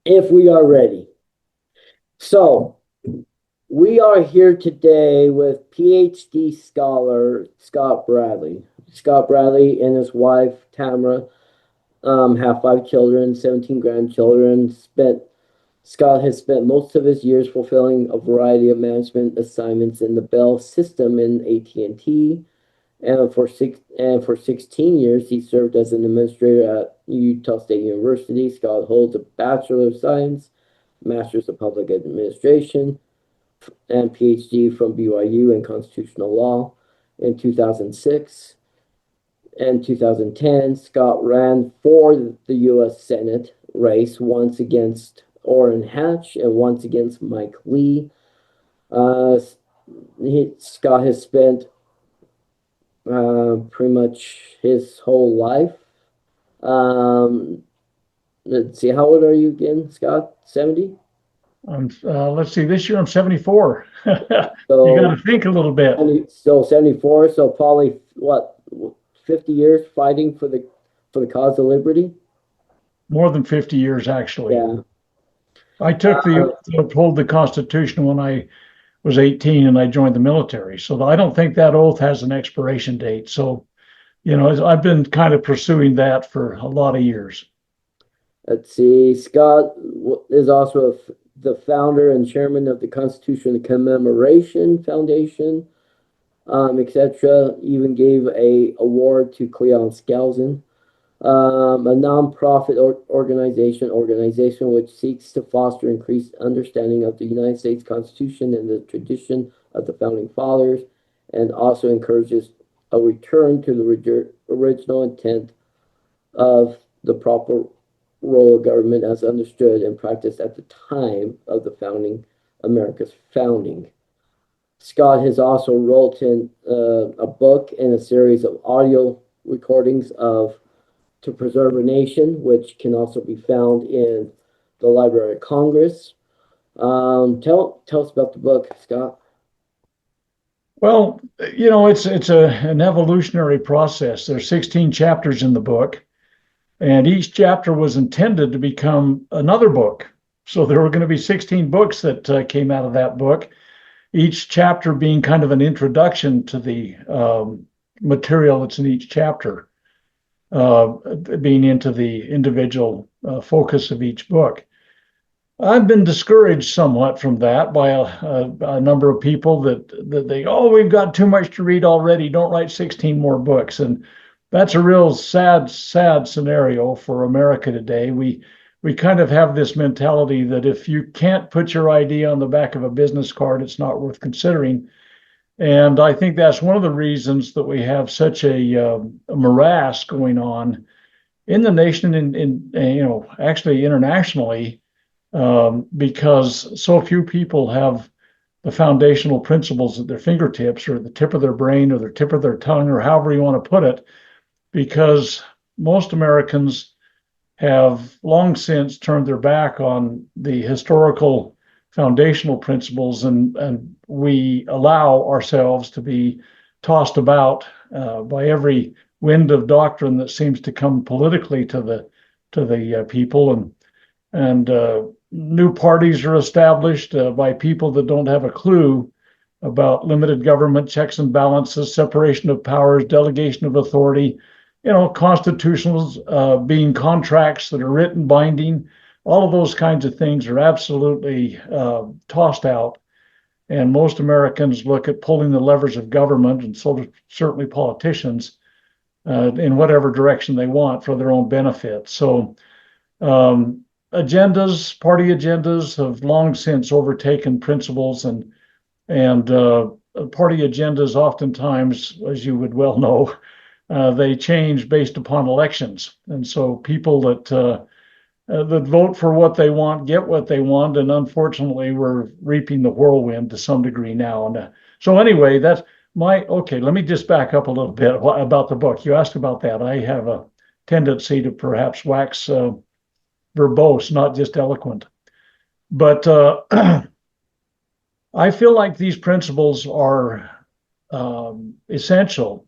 if we are ready. So, we are here today with PhD scholar Scott Bradley. Scott Bradley and his wife Tamara have 5 children, 17 grandchildren. Scott has spent most of his years fulfilling a variety of management assignments in the Bell system in AT&T, and for 16 years he served as an administrator at Utah State University. Scott holds a Bachelor of Science, Master's of Public Administration, and PhD from BYU in Constitutional Law. In 2006 and 2010, Scott ran for the U.S. Senate race, once against Orrin Hatch and once against Mike Lee. Scott has spent pretty much his whole life. Let's see, how old are you again, Scott? 70? Let's see, this year I'm 74. You got So, to think a little bit. 74, so probably what, 50 years fighting for the cause of liberty? More than 50 years, actually. Yeah. I took the oath to uphold the Constitution when I was 18 and I joined the military. So I don't think that oath has an expiration date. So, I've been kind of pursuing that for a lot of years. Let's see. Scott is also the founder and chairman of the Constitution Commemoration Foundation, etc. Even gave a award to Cleon Skousen, a nonprofit organization which seeks to foster increased understanding of the United States Constitution and the tradition of the founding fathers, and also encourages a return to the original intent of the proper role of government as understood and practiced at the time of America's founding. Scott has also written a book and a series of audio recordings of To Preserve a Nation, which can also be found in the Library of Congress. Tell us about the book, Scott. Well, it's an evolutionary process. There's 16 chapters in the book, and each chapter was intended to become another book. So there were going to be 16 books that came out of that book, each chapter being kind of an introduction to the material that's in each chapter, being into the individual focus of each book. I've been discouraged somewhat from that by a number of people that we've got too much to read already. Don't write 16 more books. And that's a real sad scenario for America today. We kind of have this mentality that if you can't put your idea on the back of a business card, it's not worth considering. And I think that's one of the reasons that we have such a morass going on in the nation and actually internationally, because so few people have the foundational principles at their fingertips or at the tip of their brain or the tip of their tongue or however you want to put it, because most Americans have long since turned their back on the historical foundational principles, and we allow ourselves to be tossed about by every wind of doctrine that seems to come politically to the people, and new parties are established by people that don't have a clue about limited government, checks and balances, separation of powers, delegation of authority, constitutionals being contracts that are written binding. All of those kinds of things are absolutely tossed out. And most Americans look at pulling the levers of government, and so certainly politicians, in whatever direction they want for their own benefit. So party agendas have long since overtaken principles, and party agendas oftentimes, as you would well know, they change based upon elections. And so people that vote for what they want get what they want, and unfortunately we're reaping the whirlwind to some degree now. And so anyway, let me just back up a little bit about the book. You asked about that. I have a tendency to perhaps wax verbose, not just eloquent. But I feel like these principles are essential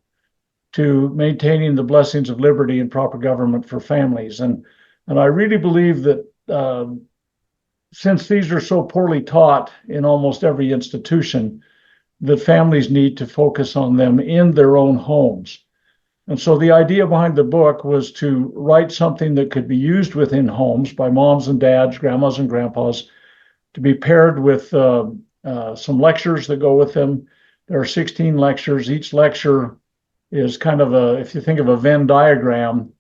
to maintaining the blessings of liberty and proper government for families. And I really believe that since these are so poorly taught in almost every institution, the families need to focus on them in their own homes. And so the idea behind the book was to write something that could be used within homes by moms and dads, grandmas and grandpas, to be paired with some lectures that go with them. There are 16 lectures. Each lecture is kind of if you think of a Venn diagram,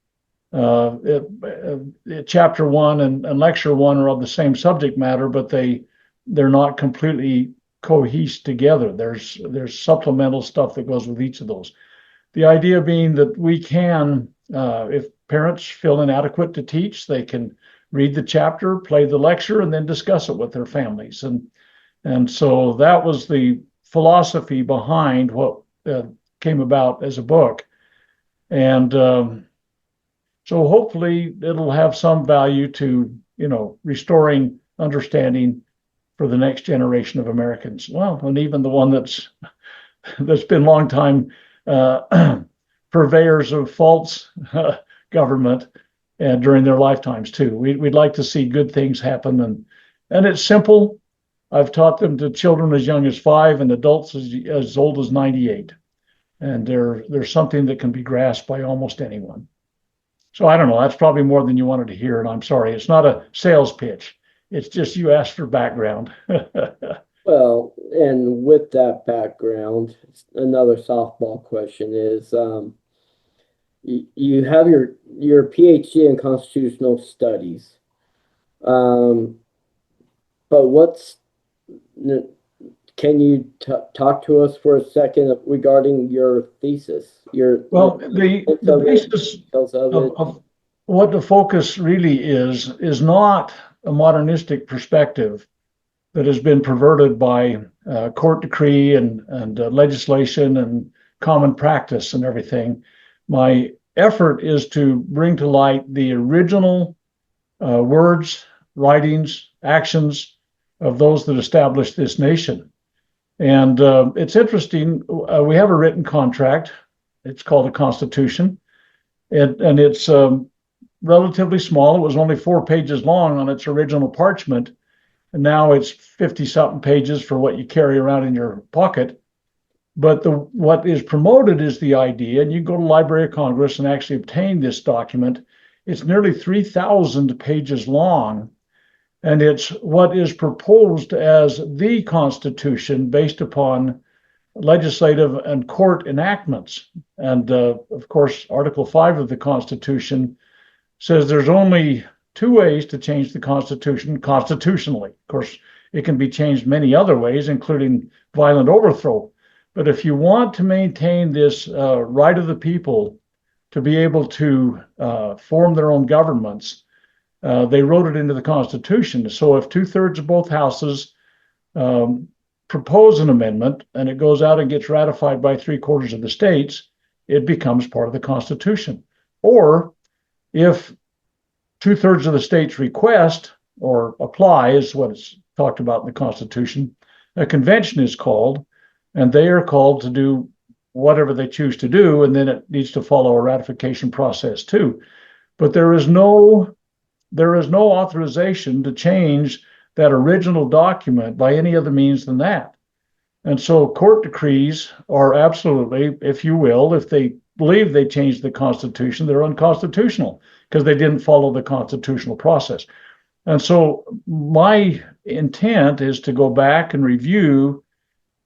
chapter one and lecture one are of the same subject matter, but they're not completely cohesed together. There's supplemental stuff that goes with each of those. The idea being that we can, if parents feel inadequate to teach, they can read the chapter, play the lecture, and then discuss it with their families. And so that was the philosophy behind what came about as a book. And so hopefully it'll have some value to, restoring understanding for the next generation of Americans. Well, and even the one that's been long time purveyors of false government during their lifetimes too. We'd like to see good things happen, and it's simple. I've taught them to children as young as 5 and adults as old as 98, and there's something that can be grasped by almost anyone. So I don't know. That's probably more than you wanted to hear, and I'm sorry. It's not a sales pitch. It's just you asked for background. Well, and with that background, another softball question is, you have your PhD in constitutional studies, but can you talk to us for a second regarding your thesis? The basis of what the focus really is not a modernistic perspective that has been perverted by court decree and legislation and common practice and everything. My effort is to bring to light the original words, writings, actions of those that established this nation. And it's interesting. We have a written contract. It's called a Constitution, and it's relatively small. It was only 4 pages long on its original parchment, and now it's 50-something pages for what you carry around in your pocket. But what is promoted is the idea, and you go to the Library of Congress and actually obtain this document. It's nearly 3,000 pages long, and it's what is proposed as the Constitution based upon legislative and court enactments. And of course, Article 5 of the Constitution says there's only 2 ways to change the Constitution constitutionally. Of course, it can be changed many other ways, including violent overthrow. But if you want to maintain this right of the people to be able to form their own governments, they wrote it into the Constitution. So if 2/3 of both houses propose an amendment and it goes out and gets ratified by 3/4 of the states, it becomes part of the Constitution. Or if 2/3 of the states request or apply, is what it's talked about in the Constitution, a convention is called, and they are called to do whatever they choose to do, and then it needs to follow a ratification process too. But there is no authorization to change that original document by any other means than that. And so court decrees are absolutely, if you will, if they believe they changed the Constitution, they're unconstitutional because they didn't follow the constitutional process. And so my intent is to go back and review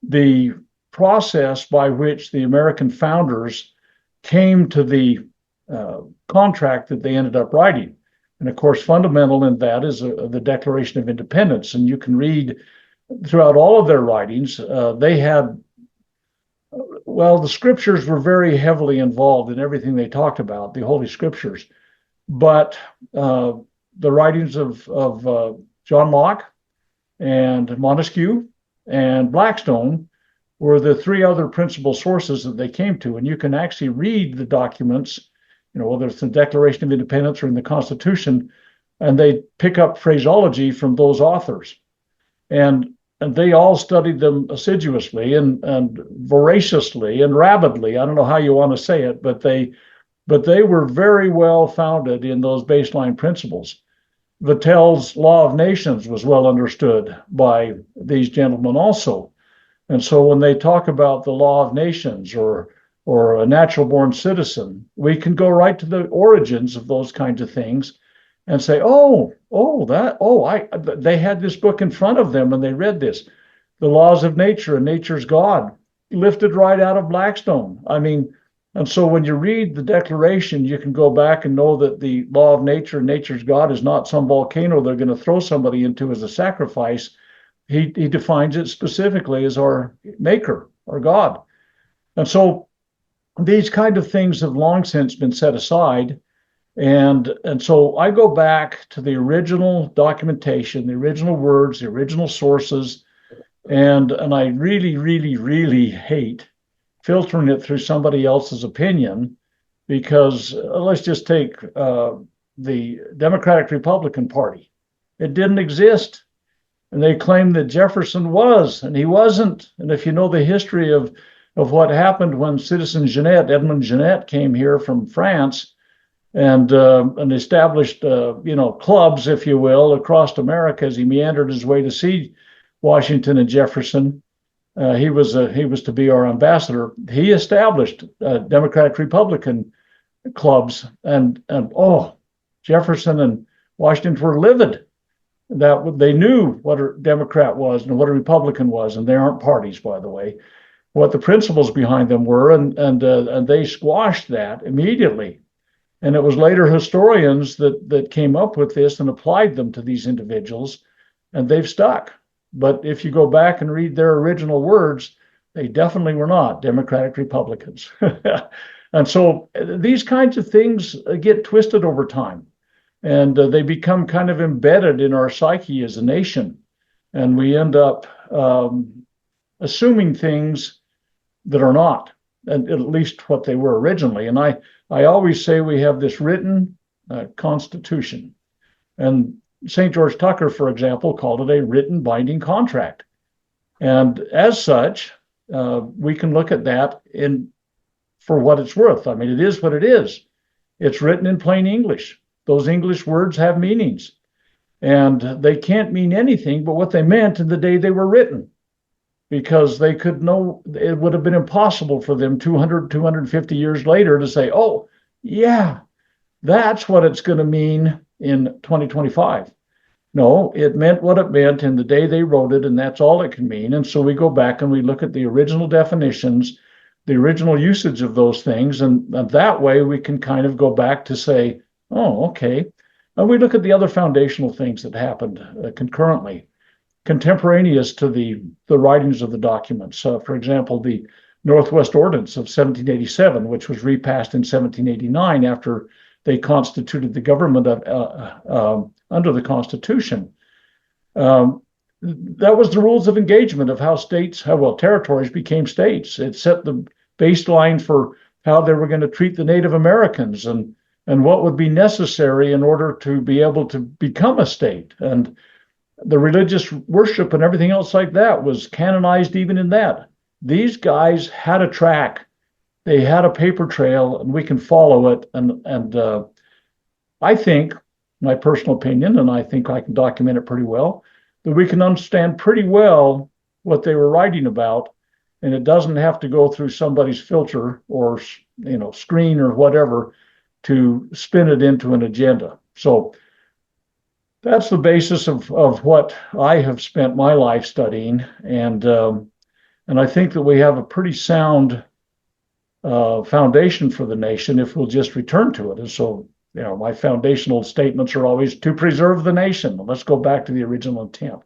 the process by which the American founders came to the contract that they ended up writing. And of course, fundamental in that is the Declaration of Independence. And you can read throughout all of their writings, they had, the scriptures were very heavily involved in everything they talked about, the Holy Scriptures. But the writings of John Locke and Montesquieu and Blackstone were the 3 other principal sources that they came to. And you can actually read the documents, whether it's the Declaration of Independence or in the Constitution, and they pick up phraseology from those authors. And they all studied them assiduously and voraciously and rabidly. I don't know how you want to say it, but they were very well founded in those baseline principles. Vattel's Law of Nations was well understood by these gentlemen also. And so when they talk about the law of nations or a natural born citizen, we can go right to the origins of those kinds of things and say, they had this book in front of them and they read this. The laws of nature and nature's God, lifted right out of Blackstone. I mean, and so when you read the Declaration, you can go back and know that the law of nature and nature's God is not some volcano they're going to throw somebody into as a sacrifice. He defines it specifically as our maker, our God. And so these kind of things have long since been set aside. And so I go back to the original documentation, the original words, the original sources, and I really, really, really hate filtering it through somebody else's opinion because let's just take the Democratic Republican Party. It didn't exist. And they claimed that Jefferson was, and he wasn't. And if you know the history of what happened when Citizen Genet, Edmund Genet, came here from France and established clubs, if you will, across America as he meandered his way to see Washington and Jefferson. He was to be our ambassador. He established Democratic Republican clubs, and Jefferson and Washington were livid that they knew what a Democrat was and what a Republican was, and they aren't parties, by the way, what the principles behind them were, and they squashed that immediately. And it was later historians that came up with this and applied them to these individuals, and they've stuck. But if you go back and read their original words, they definitely were not Democratic Republicans. And so these kinds of things get twisted over time. And they become kind of embedded in our psyche as a nation. And we end up assuming things that are not, and at least what they were originally. And I always say we have this written constitution. And St. George Tucker, for example, called it a written binding contract. And as such, we can look at that for what it's worth. I mean, it is what it is. It's written in plain English. Those English words have meanings, and they can't mean anything but what they meant in the day they were written, because they could know it would have been impossible for them 200, 250 years later to say, oh, yeah, that's what it's going to mean in 2025. No, it meant what it meant in the day they wrote it, and that's all it can mean. And so we go back and we look at the original definitions, the original usage of those things, and that way we can kind of go back to say, oh, okay. And we look at the other foundational things that happened concurrently, contemporaneous to the writings of the documents. For example, the Northwest Ordinance of 1787, which was repassed in 1789 after they constituted the government under the Constitution. That was the rules of engagement of how territories became states. It set the baseline for how they were going to treat the Native Americans and what would be necessary in order to be able to become a state. And the religious worship and everything else like that was canonized even in that. These guys had a track. They had a paper trail, and we can follow it. And I think, my personal opinion, and I think I can document it pretty well, that we can understand pretty well what they were writing about, and it doesn't have to go through somebody's filter or screen or whatever to spin it into an agenda. So that's the basis of what I have spent my life studying, and I think that we have a pretty sound foundation for the nation if we'll just return to it. And so, my foundational statements are always to preserve the nation. Let's go back to the original intent.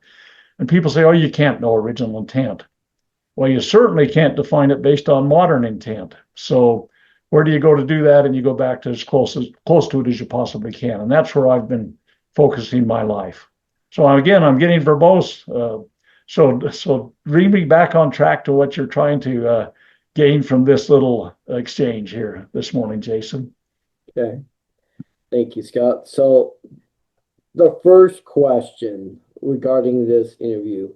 And people say, oh, you can't know original intent. Well, you certainly can't define it based on modern intent. So where do you go to do that? And you go back to as close to it as you possibly can. And that's where I've been focusing my life. So again, I'm getting verbose. So bring me back on track to what you're trying to gain from this little exchange here this morning, Jason. Okay. Thank you, Scott. So the first question regarding this interview,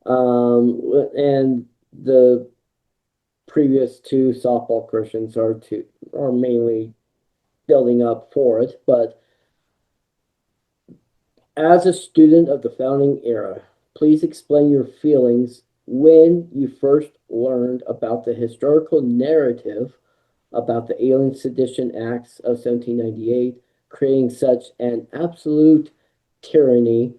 and the previous two softball questions are mainly building up for it, but As a student of the founding era, please explain your feelings when you first learned about the historical narrative about the Alien Sedition Acts of 1798, creating such an absolute tyranny.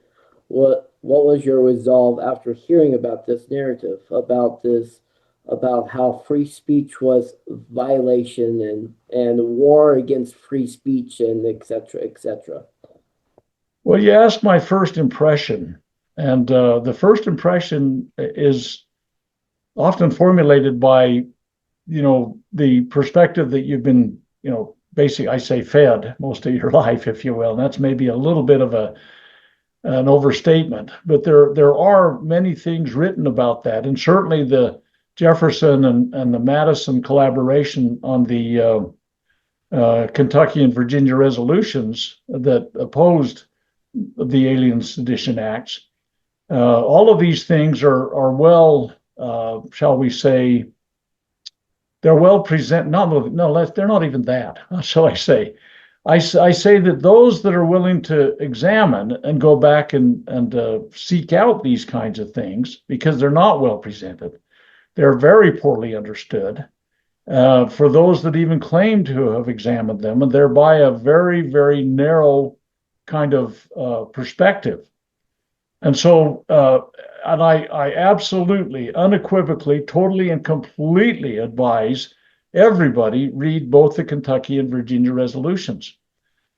What was your resolve after hearing about this narrative, about how free speech was violation and war against free speech and etc. etc. Well, you asked my first impression, and the first impression is often formulated by, the perspective that you've been, basically, I say fed most of your life, if you will. And that's maybe a little bit of an overstatement, but there are many things written about that, and certainly the Jefferson and the Madison collaboration on the Kentucky and Virginia resolutions that opposed the Alien Sedition Acts. All of these things are well, shall we say, they're well presented. No, they're not even that. Shall I say? I say that those that are willing to examine and go back and seek out these kinds of things, because they're not well presented, they're very poorly understood. For those that even claim to have examined them, and thereby a very, very narrow kind of perspective. And so, and I absolutely, unequivocally, totally, and completely advise everybody read both the Kentucky and Virginia resolutions.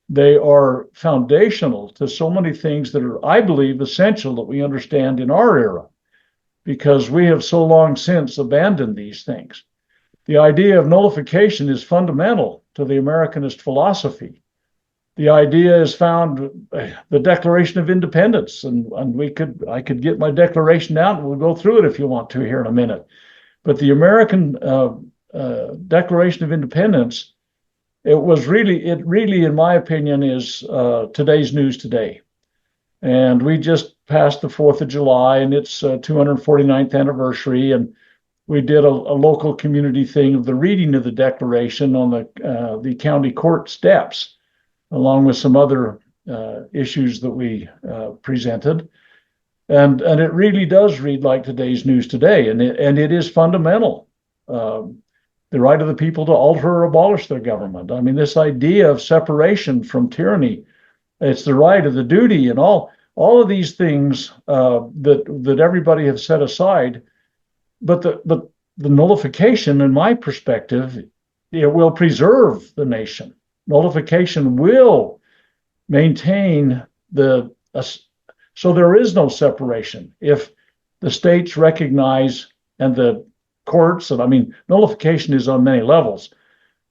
They are foundational to so many things that are, I believe, essential that we understand in our era, because we have so long since abandoned these things. The idea of nullification is fundamental to the Americanist philosophy. The idea is found the Declaration of Independence, and I could get my declaration out and we'll go through it if you want to here in a minute. But the American Declaration of Independence, it really, in my opinion, is today's news today. And we just passed the 4th of July and its 249th anniversary, and we did a local community thing of the reading of the Declaration on the county court steps, along with some other issues that we presented. And it really does read like today's news today. And it is fundamental. The right of the people to alter or abolish their government. I mean, this idea of separation from tyranny, it's the right of the duty, and all of these things that everybody has set aside. But the nullification, in my perspective, it will preserve the nation. Nullification will maintain so there is no separation. If the states recognize, and the courts, and I mean, nullification is on many levels,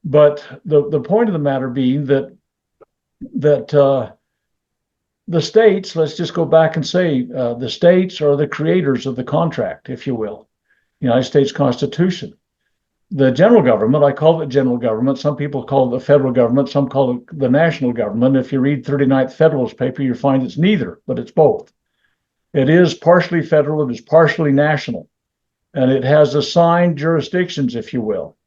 but the point of the matter being that the states, let's just go back and say, the states are the creators of the contract, if you will, United States Constitution. The general government, I call it general government. Some people call it the federal government. Some call it the national government. If you read 39th Federalist paper, you find it's neither, but it's both. It is partially federal. It is partially national. And it has assigned jurisdictions, if you will.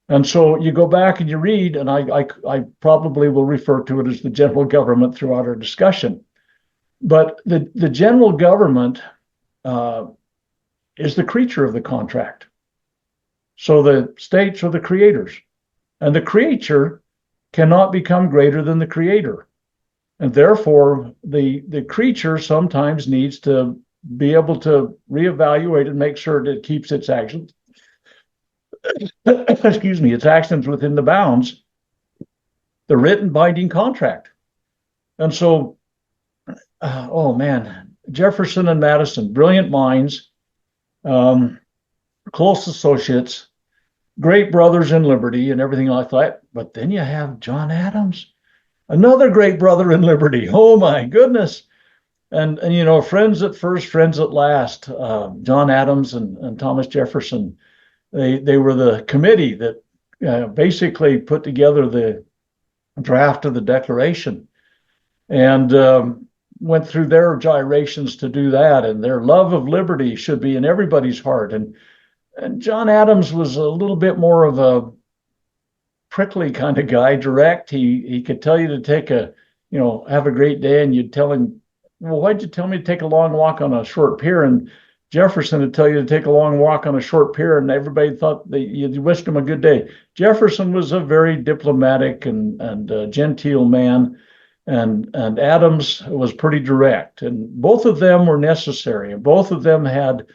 And so you go back and you read, and I probably will refer to it as the general government throughout our discussion. But the general government is the creature of the contract. So the states are the creators, and the creature cannot become greater than the creator. And therefore, the creature sometimes needs to be able to reevaluate and make sure that it keeps its actions, its actions within the bounds, the written binding contract. And so, oh man, Jefferson and Madison, brilliant minds, close associates, great brothers in liberty and everything like that. But then you have John Adams, another great brother in liberty. Oh my goodness. And friends at first, friends at last. John Adams and Thomas Jefferson, they were the committee that basically put together the draft of the Declaration, and went through their gyrations to do that. And their love of liberty should be in everybody's heart. And John Adams was a little bit more of a prickly kind of guy, direct. He could tell you to take have a great day, and you'd tell him well, why'd you tell me to take a long walk on a short pier? And Jefferson would tell you to take a long walk on a short pier, and everybody thought that you wished him a good day. Jefferson was a very diplomatic and genteel man, and Adams was pretty direct. And both of them were necessary, and both of them had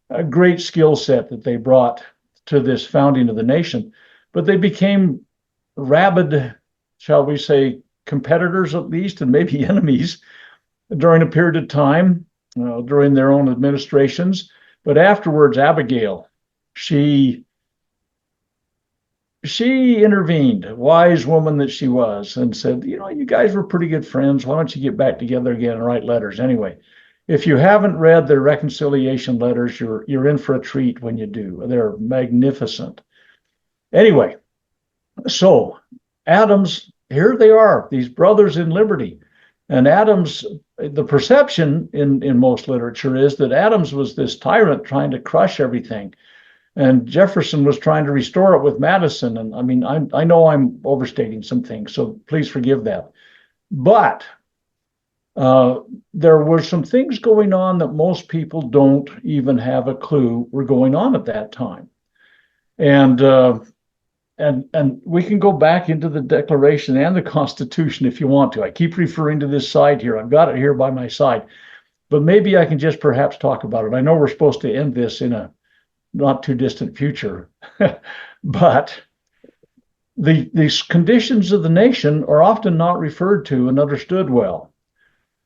a great skill set that they brought to this founding of the nation. But they became rabid, shall we say, competitors at least, and maybe enemies during a period of time, during their own administrations. But afterwards, Abigail, she intervened, a wise woman that she was, and said, you guys were pretty good friends. Why don't you get back together again and write letters? Anyway, if you haven't read the reconciliation letters, you're in for a treat when you do. They're magnificent. Anyway, so Adams, here they are, these brothers in liberty. And Adams, the perception in most literature is that Adams was this tyrant trying to crush everything. And Jefferson was trying to restore it with Madison. And I mean, I know I'm overstating some things, so please forgive that. But there were some things going on that most people don't even have a clue were going on at that time. And we can go back into the Declaration and the Constitution if you want to. I keep referring to this side here. I've got it here by my side. But maybe I can just perhaps talk about it. I know we're supposed to end this in a not too distant future. But these conditions of the nation are often not referred to and understood well.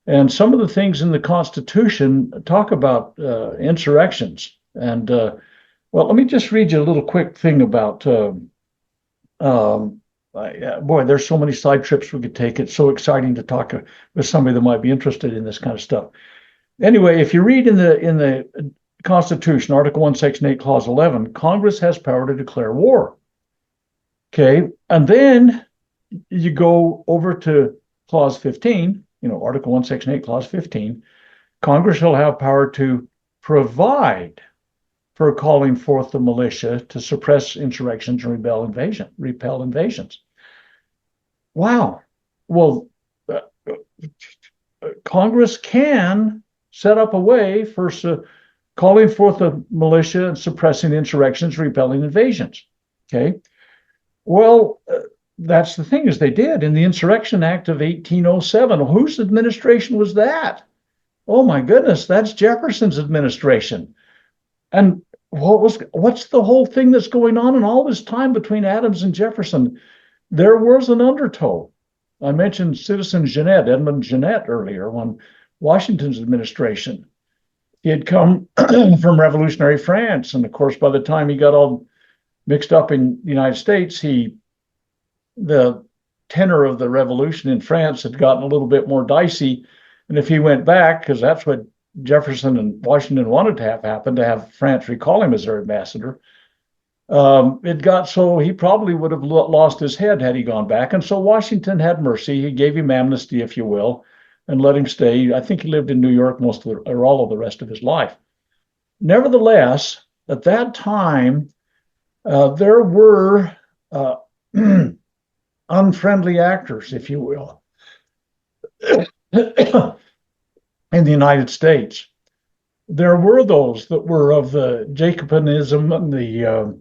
And some of the things in the Constitution talk about insurrections. And well, let me just read you a little quick thing about boy, there's so many side trips we could take. It's so exciting to talk with somebody that might be interested in this kind of stuff. Anyway, if you read in the Constitution, Article 1, Section 8, Clause 11, Congress has power to declare war. Okay, and then you go over to Clause 15, Article 1, Section 8, Clause 15, Congress shall have power to provide for calling forth the militia to suppress insurrections and repel invasions. Wow. Well, Congress can set up a way for calling forth the militia and suppressing insurrections, repelling invasions. Okay. Well, that's the thing is they did in the Insurrection Act of 1807. Whose administration was that? Oh my goodness, that's Jefferson's administration. And what's the whole thing that's going on in all this time between Adams and Jefferson? There was an undertow. I mentioned Citizen Genet, Edmund Genet earlier, on Washington's administration. He had come from revolutionary France. And of course, by the time he got all mixed up in the United States, the tenor of the revolution in France had gotten a little bit more dicey. And if he went back, because that's what Jefferson and Washington wanted to have happen, to have France recall him as their ambassador, it got so he probably would have lost his head had he gone back. And so Washington had mercy. He gave him amnesty, if you will, and let him stay. I think he lived in New York or all of the rest of his life. Nevertheless, at that time, there were unfriendly actors, if you will, in the United States. There were those that were of the Jacobinism and the,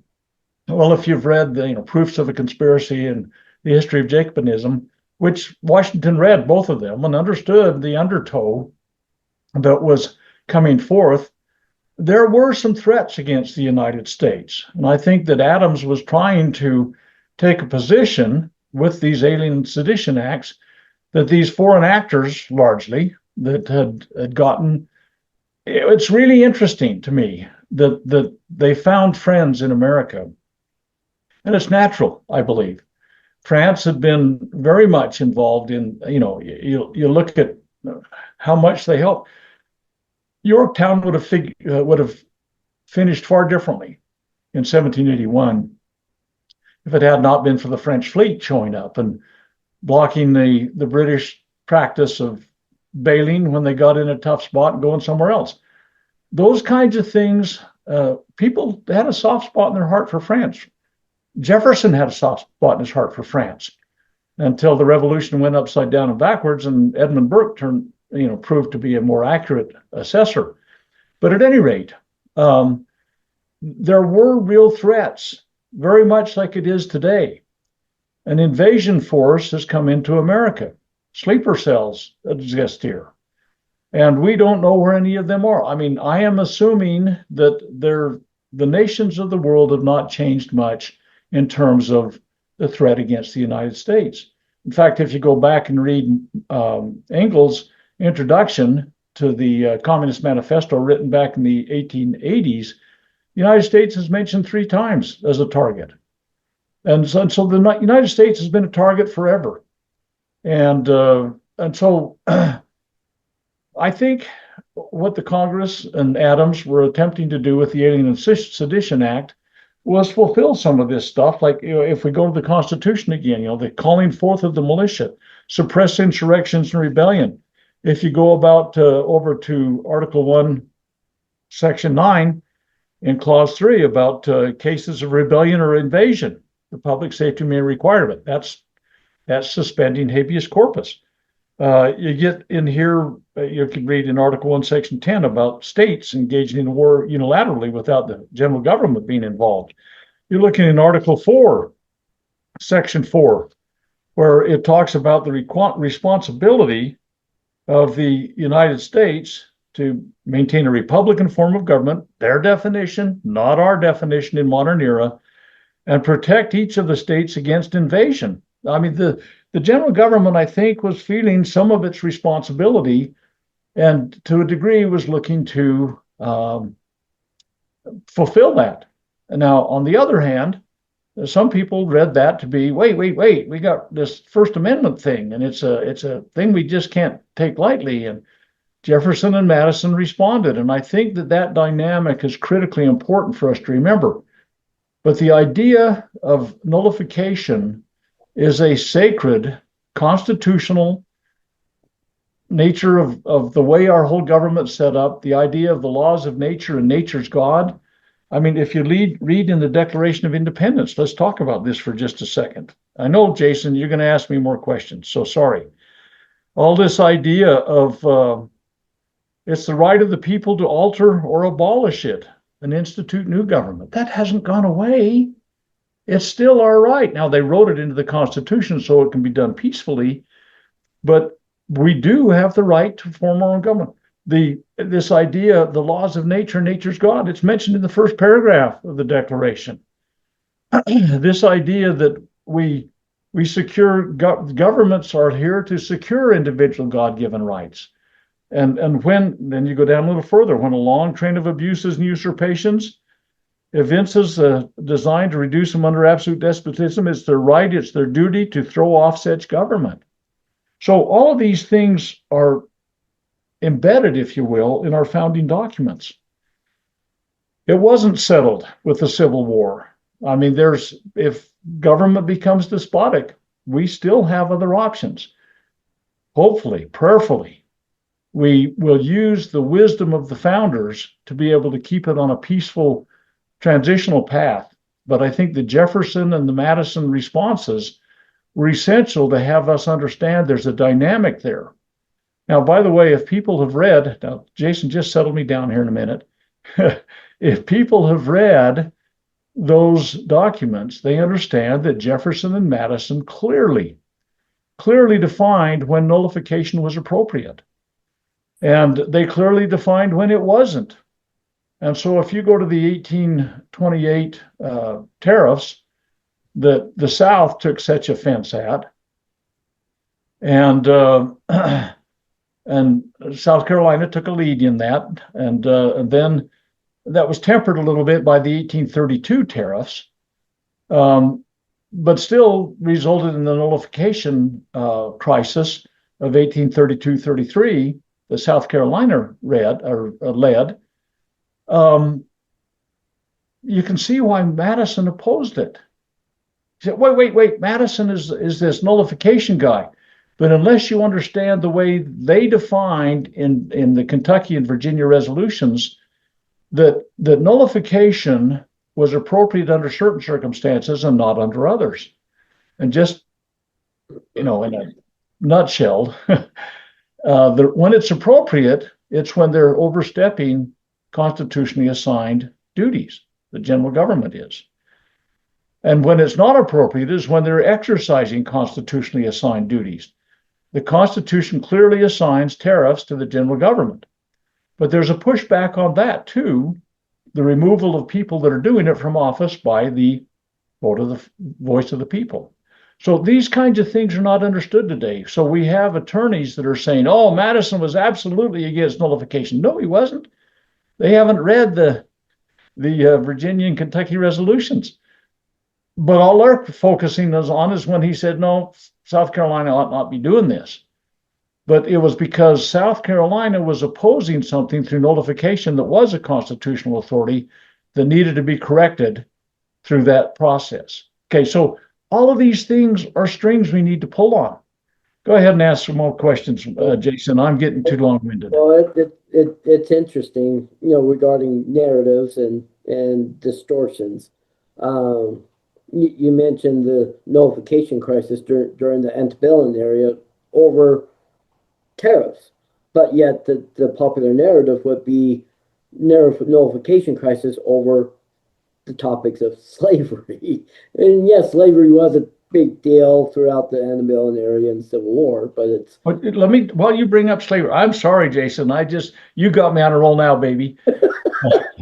well, if you've read the Proofs of a Conspiracy and the History of Jacobinism, which Washington read both of them and understood the undertow that was coming forth, there were some threats against the United States. And I think that Adams was trying to take a position with these Alien Sedition Acts that these foreign actors, largely, that had gotten, it's really interesting to me that they found friends in America. And it's natural, I believe. France had been very much involved in, you look at how much they helped. Yorktown would have finished far differently in 1781 if it had not been for the French fleet showing up and blocking the British practice of bailing when they got in a tough spot and going somewhere else. Those kinds of things, people had a soft spot in their heart for France. Jefferson had a soft spot in his heart for France until the revolution went upside down and backwards, and Edmund Burke proved to be a more accurate assessor. But at any rate, there were real threats, very much like it is today. An invasion force has come into America. Sleeper cells exist here. And we don't know where any of them are. I mean, I am assuming that the nations of the world have not changed much in terms of the threat against the United States. In fact, if you go back and read Engels' introduction to the Communist Manifesto written back in the 1880s, the United States is mentioned 3 times as a target. And so the United States has been a target forever. And so I think what the Congress and Adams were attempting to do with the Alien Sedition Act was fulfill some of this stuff. Like, if we go to the Constitution again, the calling forth of the militia, suppress insurrections and rebellion. If you go about over to Article 1, Section 9, in Clause 3 about cases of rebellion or invasion, the public safety may require it. That's suspending habeas corpus. You get in here, you can read in Article 1, Section 10 about states engaging in war unilaterally without the general government being involved. You're looking in Article 4, Section 4, where it talks about the responsibility of the United States to maintain a republican form of government, their definition, not our definition in modern era, and protect each of the states against invasion. I mean, the general government, I think, was feeling some of its responsibility, and to a degree was looking to fulfill that. And now, on the other hand, some people read that to be, wait, we got this First Amendment thing, and it's a thing we just can't take lightly. And Jefferson and Madison responded, and I think that dynamic is critically important for us to remember. But the idea of nullification is a sacred constitutional nature of the way our whole government's set up, the idea of the laws of nature and nature's God. I mean, if you read in the Declaration of Independence, let's talk about this for just a second. I know, Jason, you're going to ask me more questions, so sorry. All this idea of it's the right of the people to alter or abolish it and institute new government. That hasn't gone away. It's still our right. Now, they wrote it into the Constitution so it can be done peacefully, but we do have the right to form our own government. This idea, the laws of nature, nature's God, it's mentioned in the first paragraph of the Declaration. This idea that we secure, governments are here to secure individual God-given rights. And then you go down a little further, when a long train of abuses and usurpations evinces a design to reduce them under absolute despotism, it's their right, it's their duty to throw off such government. So all of these things are embedded, if you will, in our founding documents. It wasn't settled with the Civil War. I mean, if government becomes despotic, we still have other options. Hopefully, prayerfully, we will use the wisdom of the founders to be able to keep it on a peaceful transitional path. But I think the Jefferson and the Madison responses were essential to have us understand there's a dynamic there. Now, by the way, if people have read, now Jason, just settle me down here in a minute. If people have read those documents, they understand that Jefferson and Madison clearly defined when nullification was appropriate. And they clearly defined when it wasn't. And so if you go to the 1828 tariffs that the South took such offense at, and South Carolina took a lead in that, and then that was tempered a little bit by the 1832 tariffs, but still resulted in the nullification crisis of 1832-33 that South Carolina led. You can see why Madison opposed it. He said, wait, Madison is this nullification guy. But unless you understand the way they defined in the Kentucky and Virginia resolutions that nullification was appropriate under certain circumstances and not under others. And just, in a nutshell, When it's appropriate, it's when they're overstepping constitutionally assigned duties. The general government is. And when it's not appropriate is when they're exercising constitutionally assigned duties. The Constitution clearly assigns tariffs to the general government. But there's a pushback on that too, the removal of people that are doing it from office by the voice of the people. So these kinds of things are not understood today. So we have attorneys that are saying, oh, Madison was absolutely against nullification. No, he wasn't. They haven't read the Virginia and Kentucky resolutions. But all they're focusing on is when he said, no, South Carolina ought not be doing this. But it was because South Carolina was opposing something through nullification that was a constitutional authority that needed to be corrected through that process. Okay, so all of these things are strings we need to pull on. Go ahead and ask some more questions, Jason. I'm getting too long-winded. Well, it's interesting, regarding narratives and distortions. You mentioned the nullification crisis during the antebellum era over tariffs, but yet the popular narrative would be nullification crisis over the topics of slavery. And yes, slavery was a big deal throughout the antebellum era and Civil War, but it's. But while you bring up slavery, I'm sorry, Jason. You got me on a roll now, baby.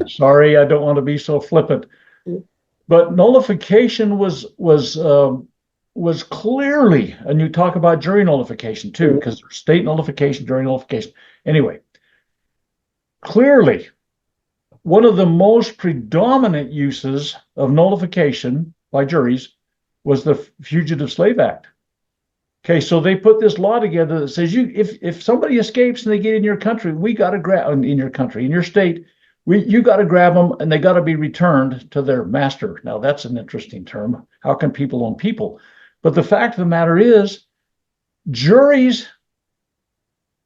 Sorry, I don't want to be so flippant. But nullification was clearly, and you talk about jury nullification too, because there's state nullification, jury nullification. Anyway, clearly, one of the most predominant uses of nullification by juries was the Fugitive Slave Act. Okay, so they put this law together that says if somebody escapes and they get in your country, we got to grab in your state. You got to grab them and they got to be returned to their master. Now, that's an interesting term. How can people own people? But the fact of the matter is, juries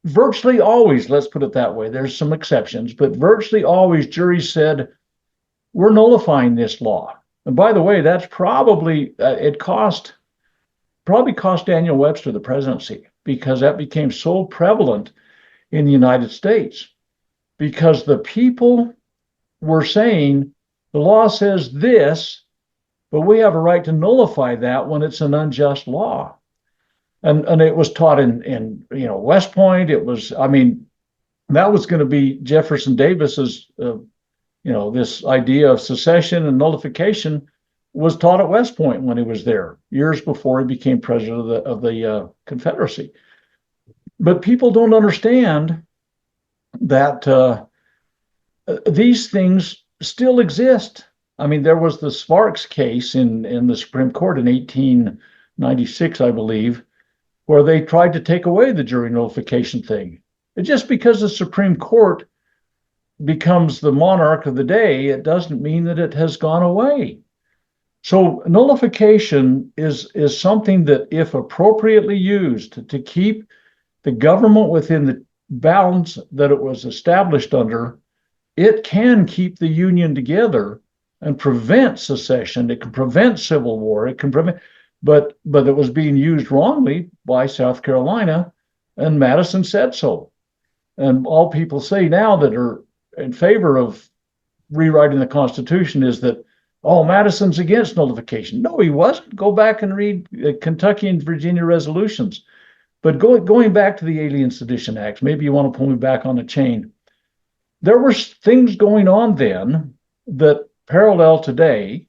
virtually always, let's put it that way, there's some exceptions, but virtually always juries said, we're nullifying this law. And by the way, that's probably, probably cost Daniel Webster the presidency, because that became so prevalent in the United States. Because the people were saying, the law says this, but we have a right to nullify that when it's an unjust law. And it was taught in West Point. It was, that was going to be Jefferson Davis's, this idea of secession and nullification was taught at West Point when he was there, years before he became president of the Confederacy. But people don't understand that these things still exist. There was the Sparks case in the Supreme Court in 1896, I believe, where they tried to take away the jury nullification thing. And just because the Supreme Court becomes the monarch of the day, it doesn't mean that it has gone away. So nullification is something that, if appropriately used to keep the government within the bounds that it was established under, it can keep the Union together and prevent secession. It can prevent civil war. It can prevent, but it was being used wrongly by South Carolina, and Madison said so. And all people say now that are in favor of rewriting the Constitution is that, oh, Madison's against nullification. No, he wasn't. Go back and read Kentucky and Virginia resolutions. But going back to the Alien Sedition Acts, maybe you want to pull me back on the chain. There were things going on then that parallel today,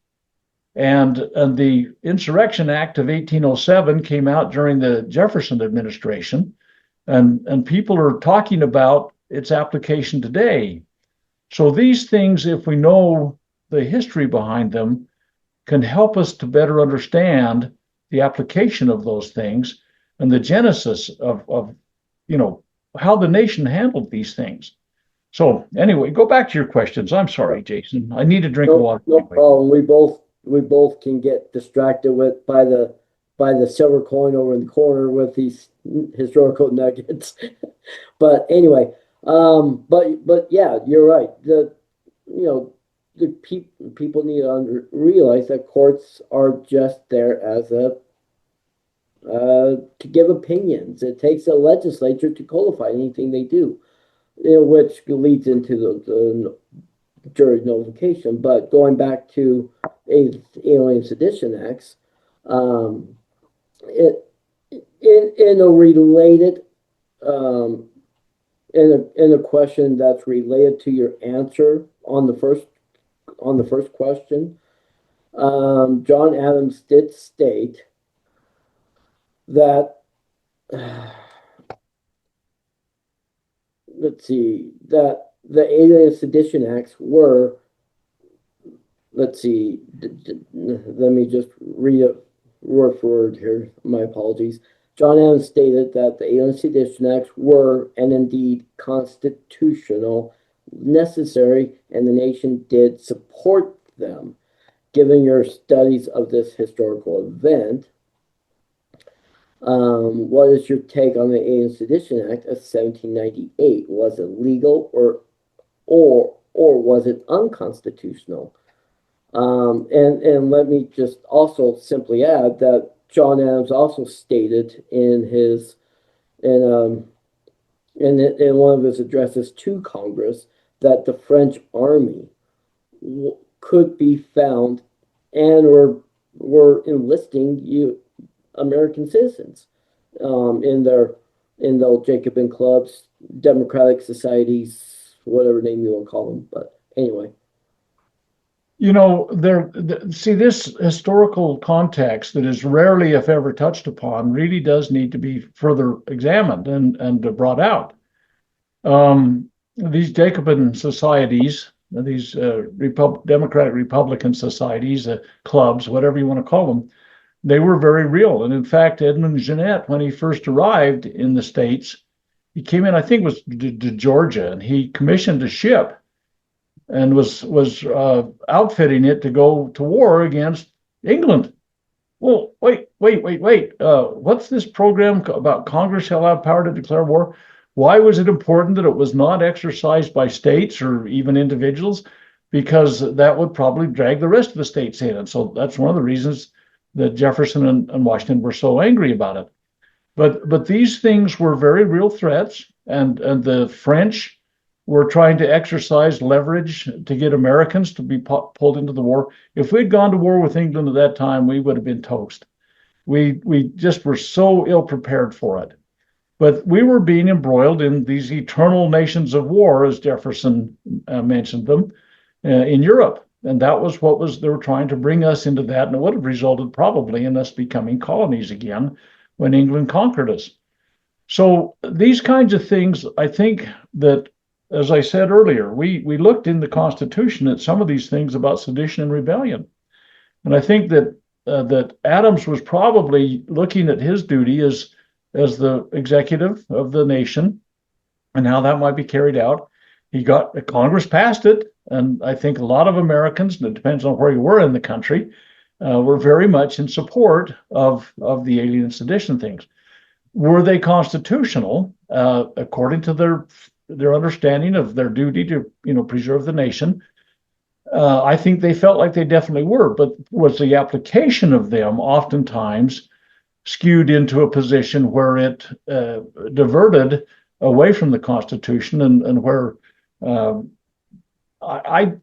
and the Insurrection Act of 1807 came out during the Jefferson administration, and people are talking about its application today. So these things, if we know the history behind them, can help us to better understand the application of those things and the genesis of how the nation handled these things. So anyway, go back to your questions. I'm sorry, Jason. I need a drink of water. No problem. We both can get distracted by the silver coin over in the corner with these historical nuggets. But anyway, but yeah, you're right. The people need to realize that courts are just there as a to give opinions. It takes a legislature to codify anything they do, which leads into the jury nullification. But going back to Alien Sedition Acts, um, it in a related in a question that's related to your answer on the first question, John Adams did state that let's see, that the Alien Sedition Acts were, let's see, let me just read it word for word here. My apologies. John Adams stated that the Alien Sedition Acts were, and indeed, constitutional, necessary, and the nation did support them. Given your studies of this historical event, what is your take on the Alien Sedition Act of 1798? Was it legal or was it unconstitutional? And let me just also simply add that John Adams also stated in his in one of his addresses to Congress that the French army could be found and were enlisting American citizens in their Jacobin clubs, democratic societies, whatever name you want to call them. But anyway. See, this historical context that is rarely, if ever, touched upon really does need to be further examined and brought out. These Jacobin societies, these Democratic Republican societies, clubs, whatever you want to call them, they were very real. And in fact, Edmund Jeanette, when he first arrived in the States, he came in, I think it was to Georgia, and he commissioned a ship and was outfitting it to go to war against England. Well, wait. What's this program about Congress shall have power to declare war? Why was it important that it was not exercised by states or even individuals? Because that would probably drag the rest of the states in. And so that's one of the reasons that Jefferson and Washington were so angry about it. But these things were very real threats, and the French were trying to exercise leverage to get Americans to be pulled into the war. If we'd gone to war with England at that time, we would have been toast. We just were so ill prepared for it. But we were being embroiled in these eternal nations of war, as Jefferson mentioned them, in Europe. And that was they were trying to bring us into that. And it would have resulted probably in us becoming colonies again when England conquered us. So these kinds of things, I think that, as I said earlier, we looked in the Constitution at some of these things about sedition and rebellion. And I think that Adams was probably looking at his duty as the executive of the nation and how that might be carried out. Congress passed it, and I think a lot of Americans, and it depends on where you were in the country, were very much in support of the alien sedition things. Were they constitutional according to their understanding of their duty to preserve the nation? I think they felt like they definitely were, but was the application of them oftentimes skewed into a position where it diverted away from the Constitution and where I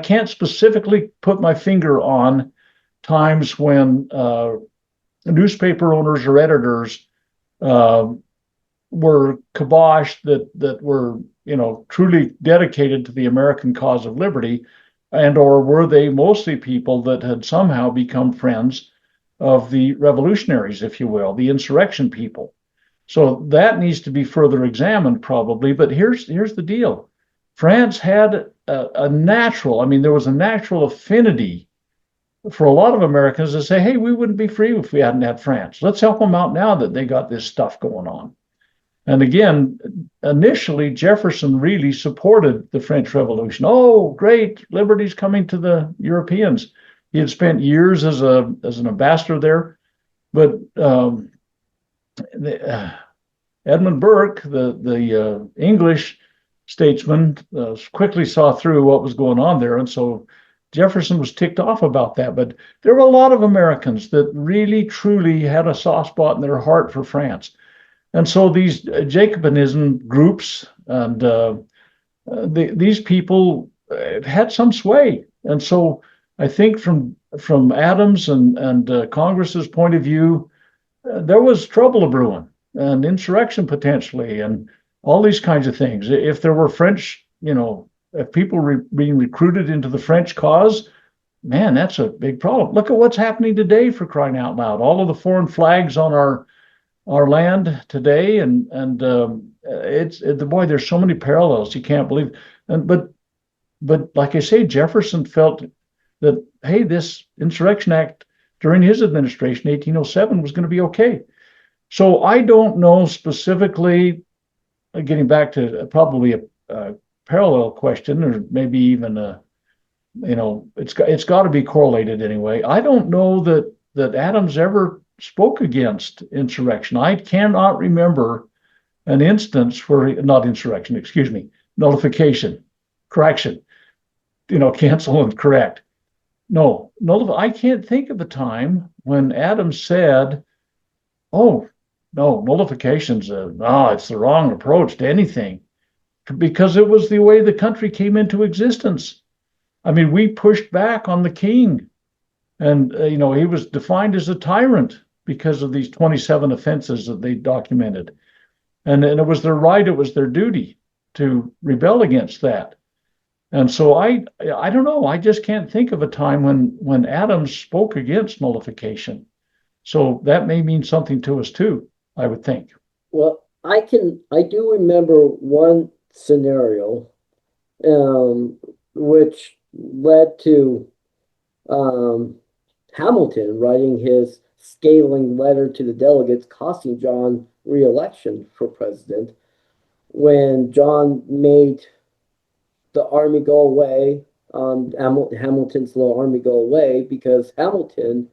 can't specifically put my finger on times when newspaper owners or editors were kiboshed that were truly dedicated to the American cause of liberty, and or were they mostly people that had somehow become friends of the revolutionaries, if you will, the insurrection people? So that needs to be further examined probably. But here's the deal. France had a natural, there was a natural affinity for a lot of Americans to say, hey, we wouldn't be free if we hadn't had France. Let's help them out now that they got this stuff going on. And again, initially, Jefferson really supported the French Revolution. Oh, great, liberty's coming to the Europeans. He had spent years as an ambassador there. But Edmund Burke, the English statesman, quickly saw through what was going on there. And so Jefferson was ticked off about that, but there were a lot of Americans that really, truly had a soft spot in their heart for France. And so these Jacobinism groups and these people had some sway. And so I think from Adams and Congress's point of view, there was trouble brewing and insurrection potentially and all these kinds of things. If there were French, if people were being recruited into the French cause, man, that's a big problem. Look at what's happening today, for crying out loud. All of the foreign flags on our land today, and boy, there's so many parallels you can't believe. But like I say, Jefferson felt that, hey, this Insurrection Act during his administration, 1807, was going to be okay. So I don't know specifically, getting back to probably a parallel question, or maybe even it's got to be correlated anyway. I don't know that Adams ever spoke against insurrection. I cannot remember an instance where, not insurrection, excuse me, nullification, correction, cancel and correct. No, I can't think of a time when Adams said, oh, no, nullification's it's the wrong approach to anything, because it was the way the country came into existence. I mean, we pushed back on the king, and he was defined as a tyrant because of these 27 offenses that they documented, and it was their right, it was their duty to rebel against that. And so I don't know, I just can't think of a time when Adams spoke against nullification. So that may mean something to us too, I would think. Well, I do remember one scenario, which led to Hamilton writing his scathing letter to the delegates, costing John re-election for president, when John made the army go away, Hamilton's little army go away, because Hamilton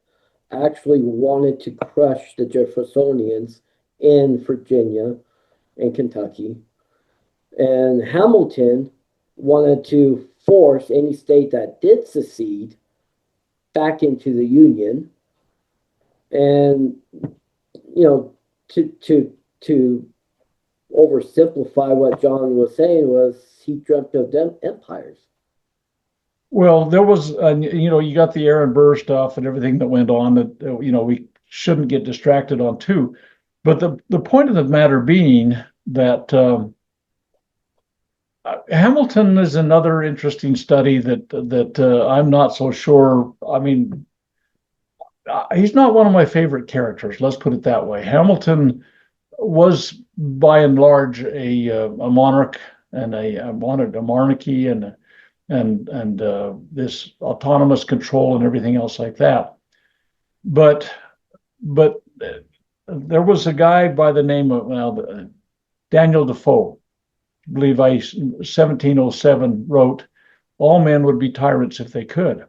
actually wanted to crush the Jeffersonians in Virginia and Kentucky. And Hamilton wanted to force any state that did secede back into the Union. And, to oversimplify what John was saying, was he dreamt of them empires. Well, there was, you got the Aaron Burr stuff and everything that went on that, we shouldn't get distracted on too. But the point of the matter being that Hamilton is another interesting study that I'm not so sure. I mean, he's not one of my favorite characters. Let's put it that way. Hamilton was, by and large, a monarch and wanted a monarchy and this autonomous control and everything else like that. But there was a guy by the name of Daniel Defoe, I believe 1707, wrote, "All men would be tyrants if they could."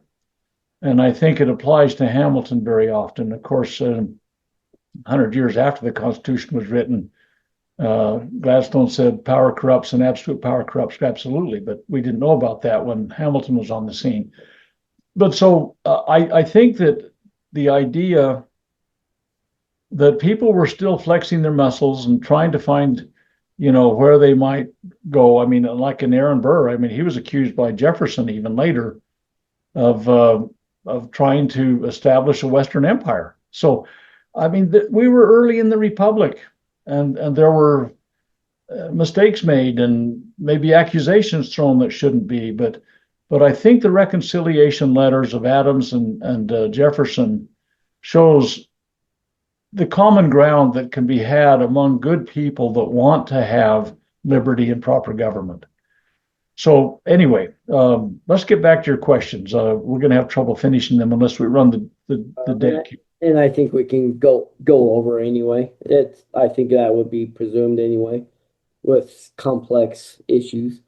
And I think it applies to Hamilton very often. Of course, 100 years after the Constitution was written, Gladstone said power corrupts and absolute power corrupts absolutely, but we didn't know about that when Hamilton was on the scene. But so I think that the idea that people were still flexing their muscles and trying to find, where they might go. I mean, like in Aaron Burr, I mean, he was accused by Jefferson even later of trying to establish a Western empire. So, I mean, we were early in the Republic, and there were mistakes made and maybe accusations thrown that shouldn't be. But I think the reconciliation letters of Adams and Jefferson shows the common ground that can be had among good people that want to have liberty and proper government. So anyway, let's get back to your questions. We're going to have trouble finishing them unless we run the deck. And I think we can go over anyway. I think that would be presumed anyway, with complex issues.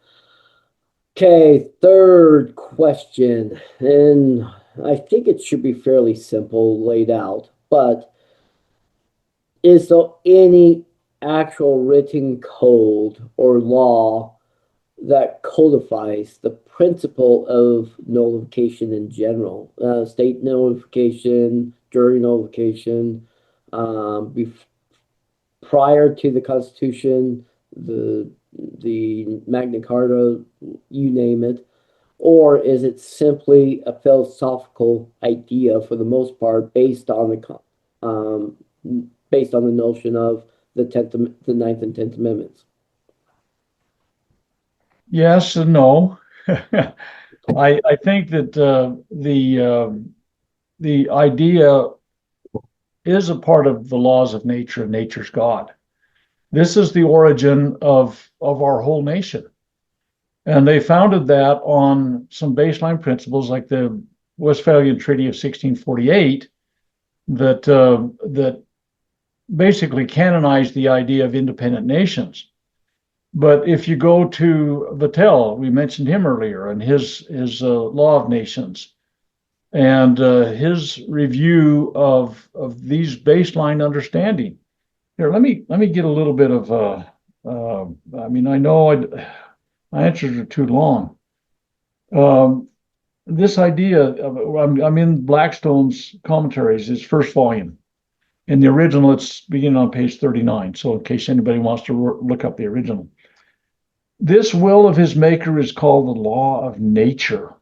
Okay, third question, and I think it should be fairly simple laid out, but is there any actual written code or law that codifies the principle of nullification in general. State nullification, jury nullification, prior to the Constitution, the Magna Carta, you name it, or is it simply a philosophical idea for the most part based on the notion of the Ninth and Tenth Amendments? Yes and no. I think that the idea is a part of the laws of nature and nature's God. This is the origin of our whole nation. And they founded that on some baseline principles like the Westphalian Treaty of 1648 that basically canonized the idea of independent nations. But if you go to Vattel, we mentioned him earlier, and his Law of Nations, and his review of these baseline understanding. Here, let me get a little bit of. I mean, I know my answers are too long. This idea of, I'm in Blackstone's commentaries, his first volume. In the original, it's beginning on page 39. So in case anybody wants to look up the original. This will of his maker is called the law of nature.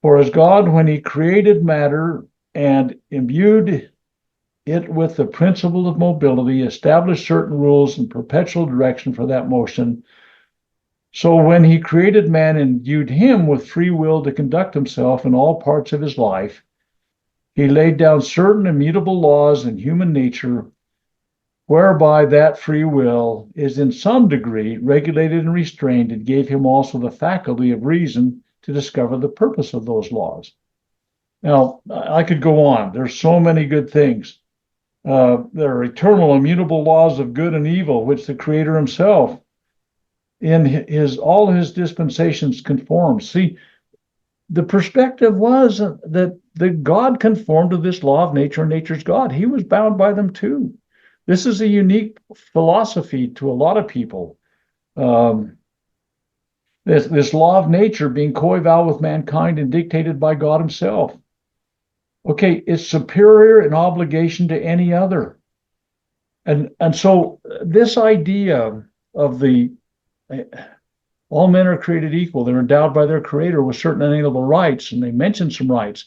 For as God, when he created matter and imbued it with the principle of mobility, established certain rules and perpetual direction for that motion, so when he created man and imbued him with free will to conduct himself in all parts of his life, he laid down certain immutable laws in human nature, whereby that free will is in some degree regulated and restrained, and gave him also the faculty of reason to discover the purpose of those laws. Now, I could go on. There's so many good things. There are eternal, immutable laws of good and evil, which the Creator himself, in all his dispensations, conforms. See, the perspective was that God conformed to this law of nature and nature's God. He was bound by them too. This is a unique philosophy to a lot of people. This law of nature being coeval with mankind and dictated by God himself. Okay, it's superior in obligation to any other. And so this idea of all men are created equal, they're endowed by their Creator with certain inalienable rights, and they mention some rights.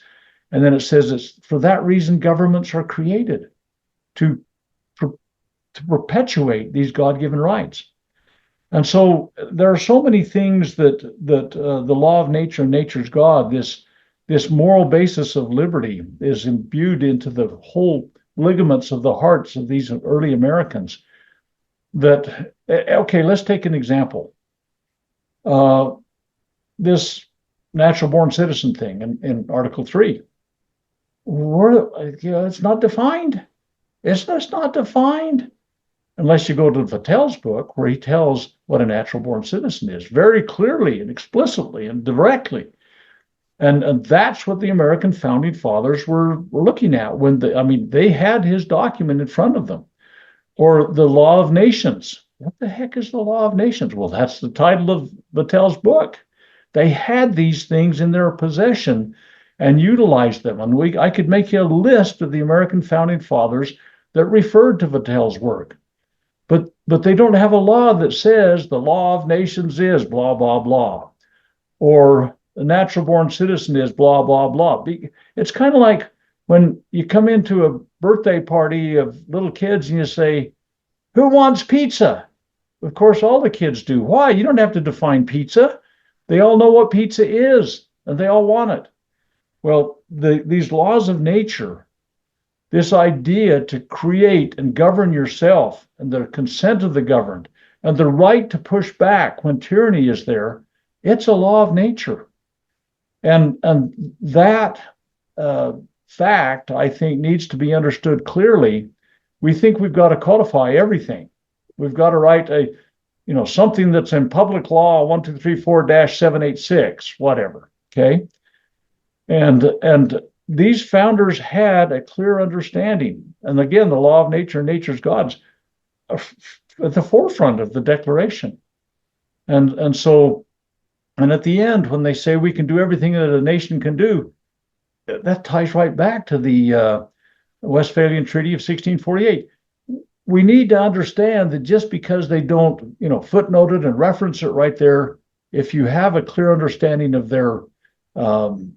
And then it says it's for that reason governments are created to perpetuate these God-given rights. And so there are so many things that the law of nature and nature's God, this moral basis of liberty, is imbued into the whole ligaments of the hearts of these early Americans. That, okay, let's take an example. This natural born citizen thing in Article 3. It's not defined. It's just not defined. Unless you go to Vattel's book, where he tells what a natural born citizen is very clearly and explicitly and directly. And that's what the American founding fathers were looking at when they had his document in front of them. Or the law of nations. What the heck is the law of nations? Well, that's the title of Vattel's book. They had these things in their possession and utilized them. And I could make you a list of the American founding fathers that referred to Vattel's work. But they don't have a law that says the law of nations is blah, blah, blah. Or the natural born citizen is blah, blah, blah. It's kind of like when you come into a birthday party of little kids and you say, who wants pizza? Of course, all the kids do. Why? You don't have to define pizza. They all know what pizza is, and they all want it. Well, these laws of nature, this idea to create and govern yourself, and the consent of the governed, and the right to push back when tyranny is there, it's a law of nature. And that fact, I think, needs to be understood clearly. We think we've got to codify everything. We've got to write something that's in public law 1234-786, whatever. Okay. And these founders had a clear understanding. And again, the law of nature and nature's gods are at the forefront of the Declaration. And at the end, when they say we can do everything that a nation can do, that ties right back to the Westphalian Treaty of 1648. We need to understand that just because they don't, footnote it and reference it right there, if you have a clear understanding of their of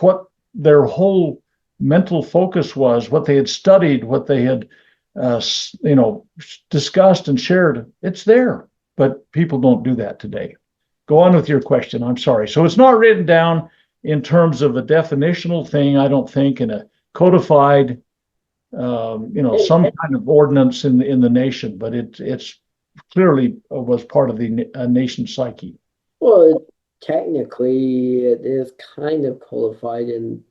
what their whole mental focus was, what they had studied, what they had, discussed and shared, it's there. But people don't do that today. Go on with your question. I'm sorry. So it's not written down in terms of a definitional thing, I don't think, in a codified, some kind of ordinance in the nation, but it's clearly was part of the nation psyche. Well, technically, it is kind of codified in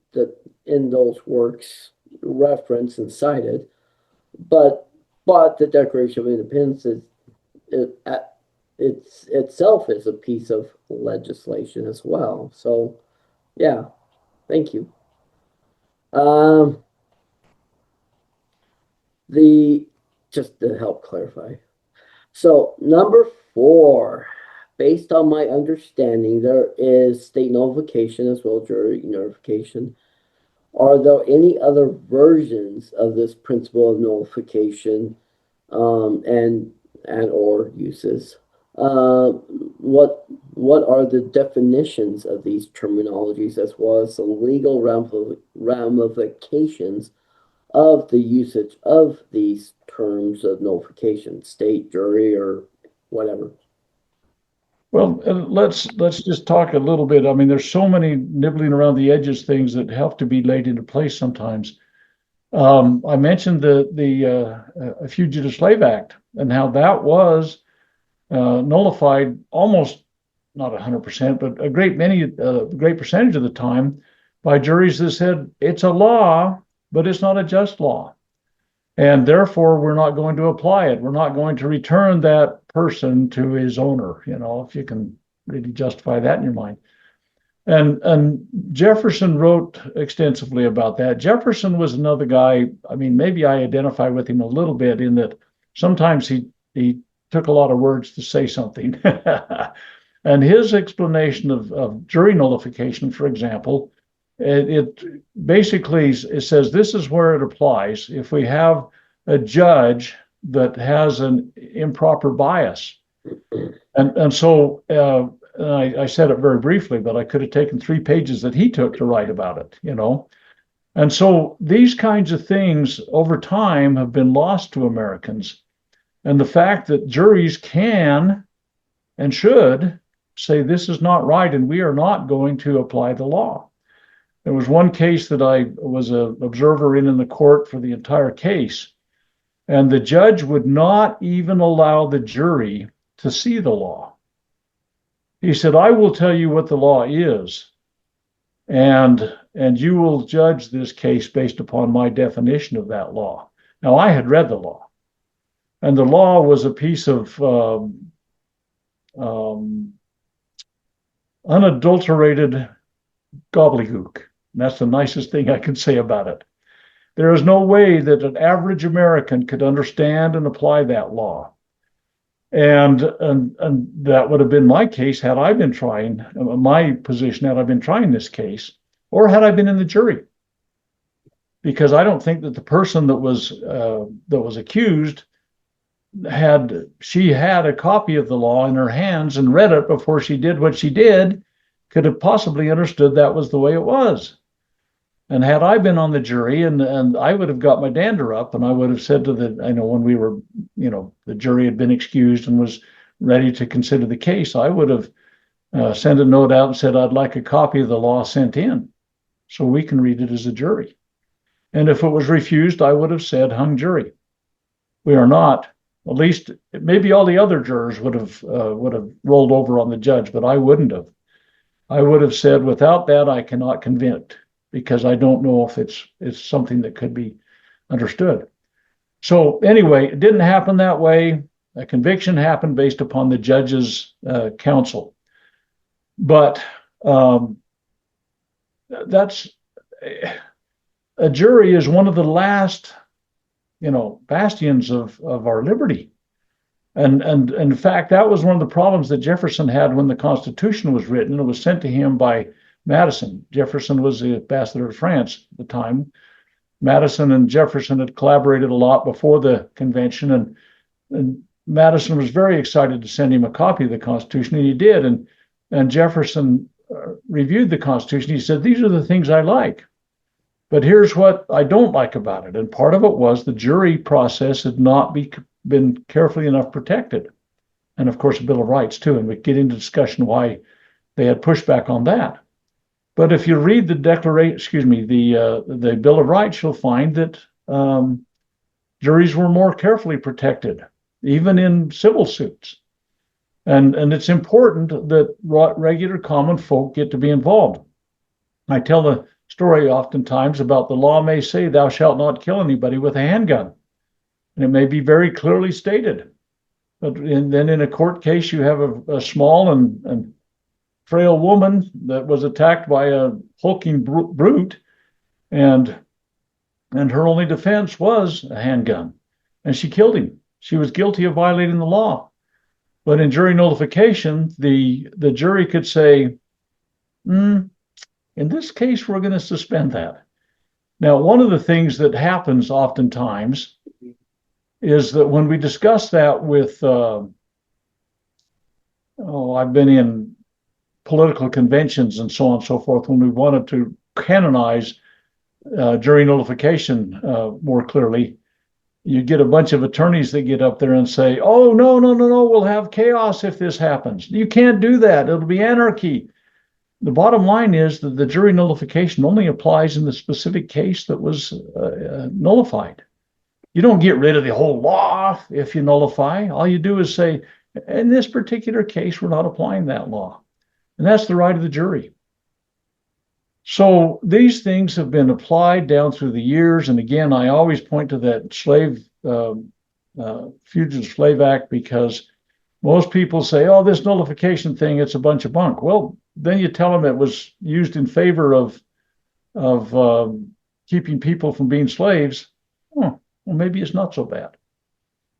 those works referenced and cited, but the Declaration of Independence it's itself is a piece of legislation as well. So, yeah, thank you. The just to help clarify. So number 4, based on my understanding, there is state nullification as well as jury nullification. Are there any other versions of this principle of nullification, and or uses? What are the definitions of these terminologies as well as the legal ramifications of the usage of these terms of nullification, state, jury, or whatever? Well, let's just talk a little bit. I mean, there's so many nibbling around the edges things that have to be laid into place sometimes. I mentioned the Fugitive Slave Act and how that was nullified almost not 100%, but a great percentage of the time by juries that said it's a law, but it's not a just law. And therefore, we're not going to apply it. We're not going to return that person to his owner, if you can really justify that in your mind. And Jefferson wrote extensively about that. Jefferson was another guy. I mean, maybe I identify with him a little bit in that sometimes he took a lot of words to say something. And his explanation of jury nullification, for example, it basically says this is where it applies. If we have a judge that has an improper bias, and so I said it very briefly, but I could have taken 3 pages that he took to write about it, And so these kinds of things over time have been lost to Americans. And the fact that juries can and should say this is not right and we are not going to apply the law. There was one case that I was an observer in the court for the entire case, and the judge would not even allow the jury to see the law. He said, I will tell you what the law is, and you will judge this case based upon my definition of that law. Now, I had read the law, and the law was a piece of unadulterated gobbledygook. And that's the nicest thing I can say about it. There is no way that an average American could understand and apply that law. And that would have been my case had I been trying, my position had I been trying this case, or had I been in the jury. Because I don't think that the person that was accused had a copy of the law in her hands and read it before she did what she did, could have possibly understood that was the way it was. And had I been on the jury, and I would have got my dander up, and I would have said to when we were, the jury had been excused and was ready to consider the case, I would have sent a note out and said, I'd like a copy of the law sent in so we can read it as a jury. And if it was refused, I would have said hung jury. We are not. At least maybe all the other jurors would have rolled over on the judge, but I wouldn't have. I would have said, without that, I cannot convict, because I don't know if it's something that could be understood. So anyway, it didn't happen that way. A conviction happened based upon the judge's counsel. But that's a jury is one of the last, bastions of our liberty. And in fact, that was one of the problems that Jefferson had when the Constitution was written. It was sent to him by Madison. Jefferson was the ambassador to France at the time. Madison and Jefferson had collaborated a lot before the convention, and Madison was very excited to send him a copy of the Constitution, and he did. And Jefferson reviewed the Constitution. He said, "These are the things I like, but here's what I don't like about it." And part of it was the jury process had not been carefully enough protected. And of course, the Bill of Rights too. And we get into discussion why they had pushback on that. But if you read the the Bill of Rights, you'll find that juries were more carefully protected, even in civil suits. And it's important that regular common folk get to be involved. I tell the story oftentimes about the law may say thou shalt not kill anybody with a handgun. And it may be very clearly stated. But then in a court case, you have a small and frail woman that was attacked by a hulking brute, and her only defense was a handgun, and she killed him. She was guilty of violating the law. But in jury nullification, the jury could say, in this case, we're going to suspend that. Now, one of the things that happens oftentimes is that when we discuss that with, I've been in political conventions and so on and so forth, when we wanted to canonize jury nullification more clearly, you get a bunch of attorneys that get up there and say, "Oh, no, we'll have chaos if this happens. You can't do that. It'll be anarchy." The bottom line is that the jury nullification only applies in the specific case that was nullified. You don't get rid of the whole law if you nullify. All you do is say, in this particular case, we're not applying that law. And that's the right of the jury. So these things have been applied down through the years. And again, I always point to that Fugitive Slave Act, because most people say, "Oh, this nullification thing, it's a bunch of bunk." Well, then you tell them it was used in favor of keeping people from being slaves. Well, maybe it's not so bad.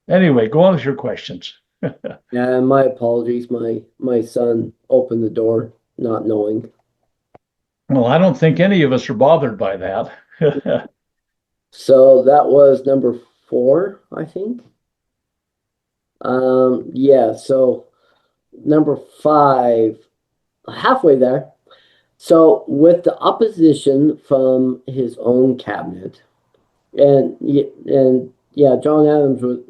Anyway, go on with your questions. Yeah, my apologies. My son opened the door not knowing. Well, I don't think any of us are bothered by that. So that was number 4, I think. Yeah, so number 5, halfway there. So with the opposition from his own cabinet, and yeah, John Adams was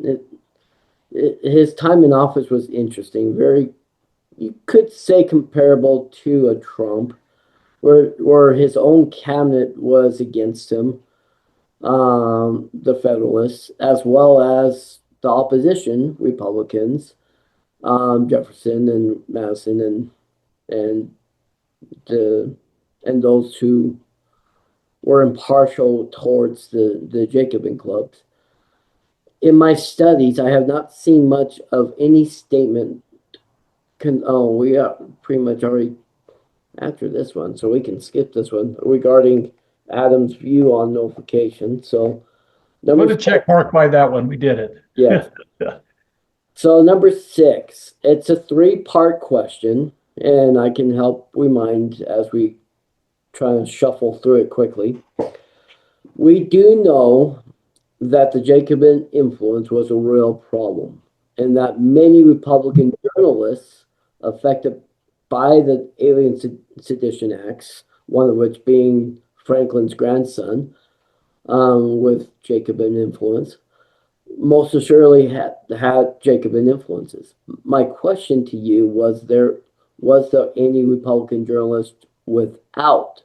his time in office was interesting. Very, you could say, comparable to a Trump, where his own cabinet was against him, the Federalists, as well as the opposition Republicans, Jefferson and Madison and those who were impartial towards the Jacobin clubs. In my studies, I have not seen much of any statement. We are pretty much already after this one, so we can skip this one regarding Adams' view on nullification. So, put a check mark by that one. We did it. Yeah. So number 6, it's a 3-part question, and I can help remind as we try and shuffle through it quickly. We do know that the Jacobin influence was a real problem, and that many Republican journalists affected by the Alien Sedition Acts, one of which being Franklin's grandson, with Jacobin influence, most assuredly had Jacobin influences. My question to you was there any Republican journalist without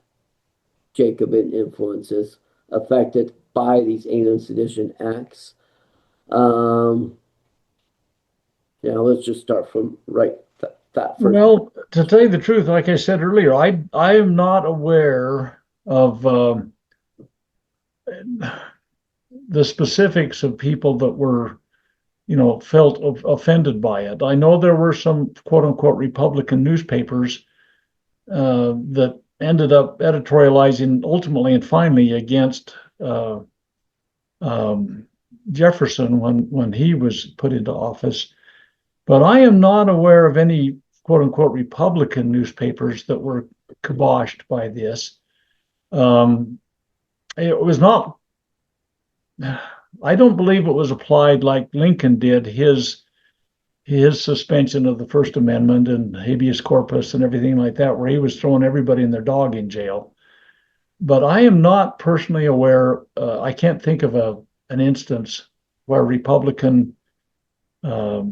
Jacobin influences affected by these Alien Sedition Acts? Let's just start from that first. Well, to tell you the truth, like I said earlier, I am not aware of the specifics of people that were, felt offended by it. I know there were some quote unquote Republican newspapers that ended up editorializing ultimately and finally against Jefferson when he was put into office. But I am not aware of any quote unquote Republican newspapers that were kiboshed by this. It was not, I don't believe it was applied like Lincoln did his suspension of the First Amendment and habeas corpus and everything like that, where he was throwing everybody and their dog in jail. But I am not personally aware. I can't think of an instance where Republican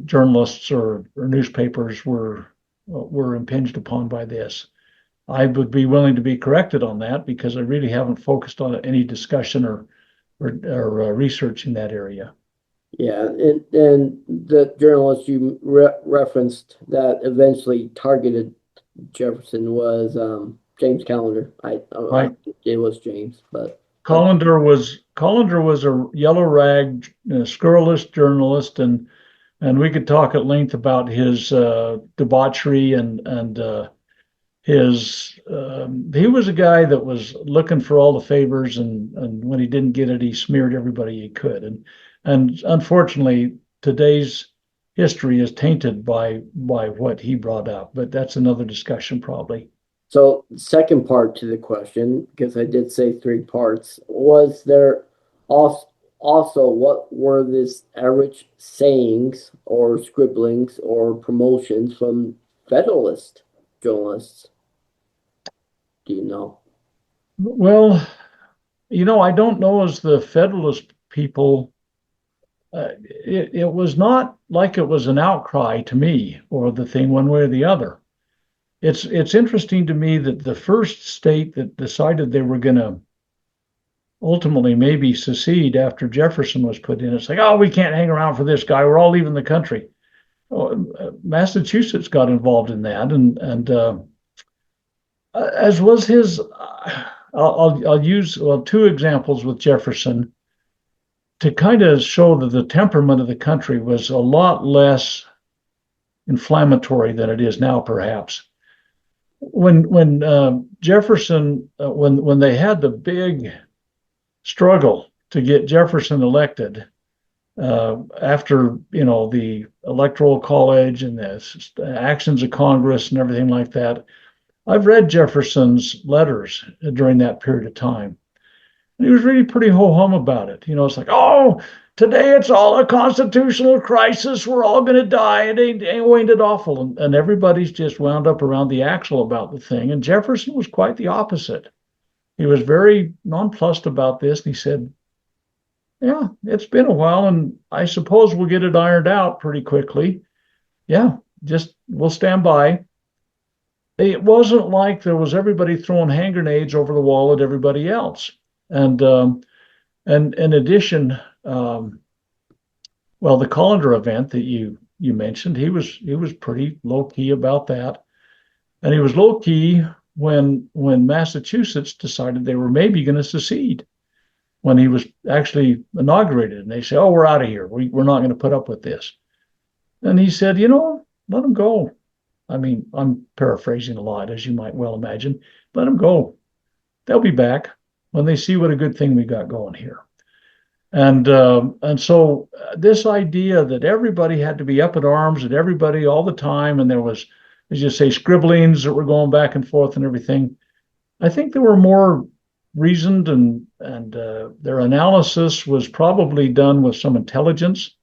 journalists or newspapers were impinged upon by this. I would be willing to be corrected on that because I really haven't focused on any discussion or research in that area. Yeah, and the journalist you referenced that eventually targeted Jefferson was James Callender. Right. It was James, but Callender was a yellow rag, scurrilous journalist, and we could talk at length about his debauchery and his he was a guy that was looking for all the favors, and when he didn't get it, he smeared everybody he could, and unfortunately today's history is tainted by what he brought up, but that's another discussion probably. so second part to the question, because I did say three parts, was there also what were this average sayings or scribblings or promotions from Federalist journalists? Do you know? Well, I don't know as the Federalist people. It was not like it was an outcry to me or the thing one way or the other. It's interesting to me that the first state that decided they were going to ultimately maybe secede after Jefferson was put in, it's like, oh, we can't hang around for this guy. We're all leaving the country. Massachusetts got involved in that, and as was his. I'll use two examples with Jefferson to kind of show that the temperament of the country was a lot less inflammatory than it is now, perhaps. When Jefferson, when they had the big struggle to get Jefferson elected, after the Electoral College and the actions of Congress and everything like that, I've read Jefferson's letters during that period of time. And he was really pretty ho-hum about it. It's like, oh, today it's all a constitutional crisis. We're all going to die. Ain't it awful? And everybody's just wound up around the axle about the thing. And Jefferson was quite the opposite. He was very nonplussed about this. And he said, yeah, it's been a while, and I suppose we'll get it ironed out pretty quickly. Yeah, just we'll stand by. It wasn't like there was everybody throwing hand grenades over the wall at everybody else. And in addition, well, the Colander event that you mentioned, he was pretty low key about that, and he was low key when Massachusetts decided they were maybe going to secede, when he was actually inaugurated, and they say, oh, we're out of here. We're not going to put up with this. And he said, let them go. I mean, I'm paraphrasing a lot, as you might well imagine. Let them go. They'll be back when they see what a good thing we got going here. And so this idea that everybody had to be up in arms and everybody all the time, and there was, as you say, scribblings that were going back and forth and everything, I think they were more reasoned, and their analysis was probably done with some intelligence,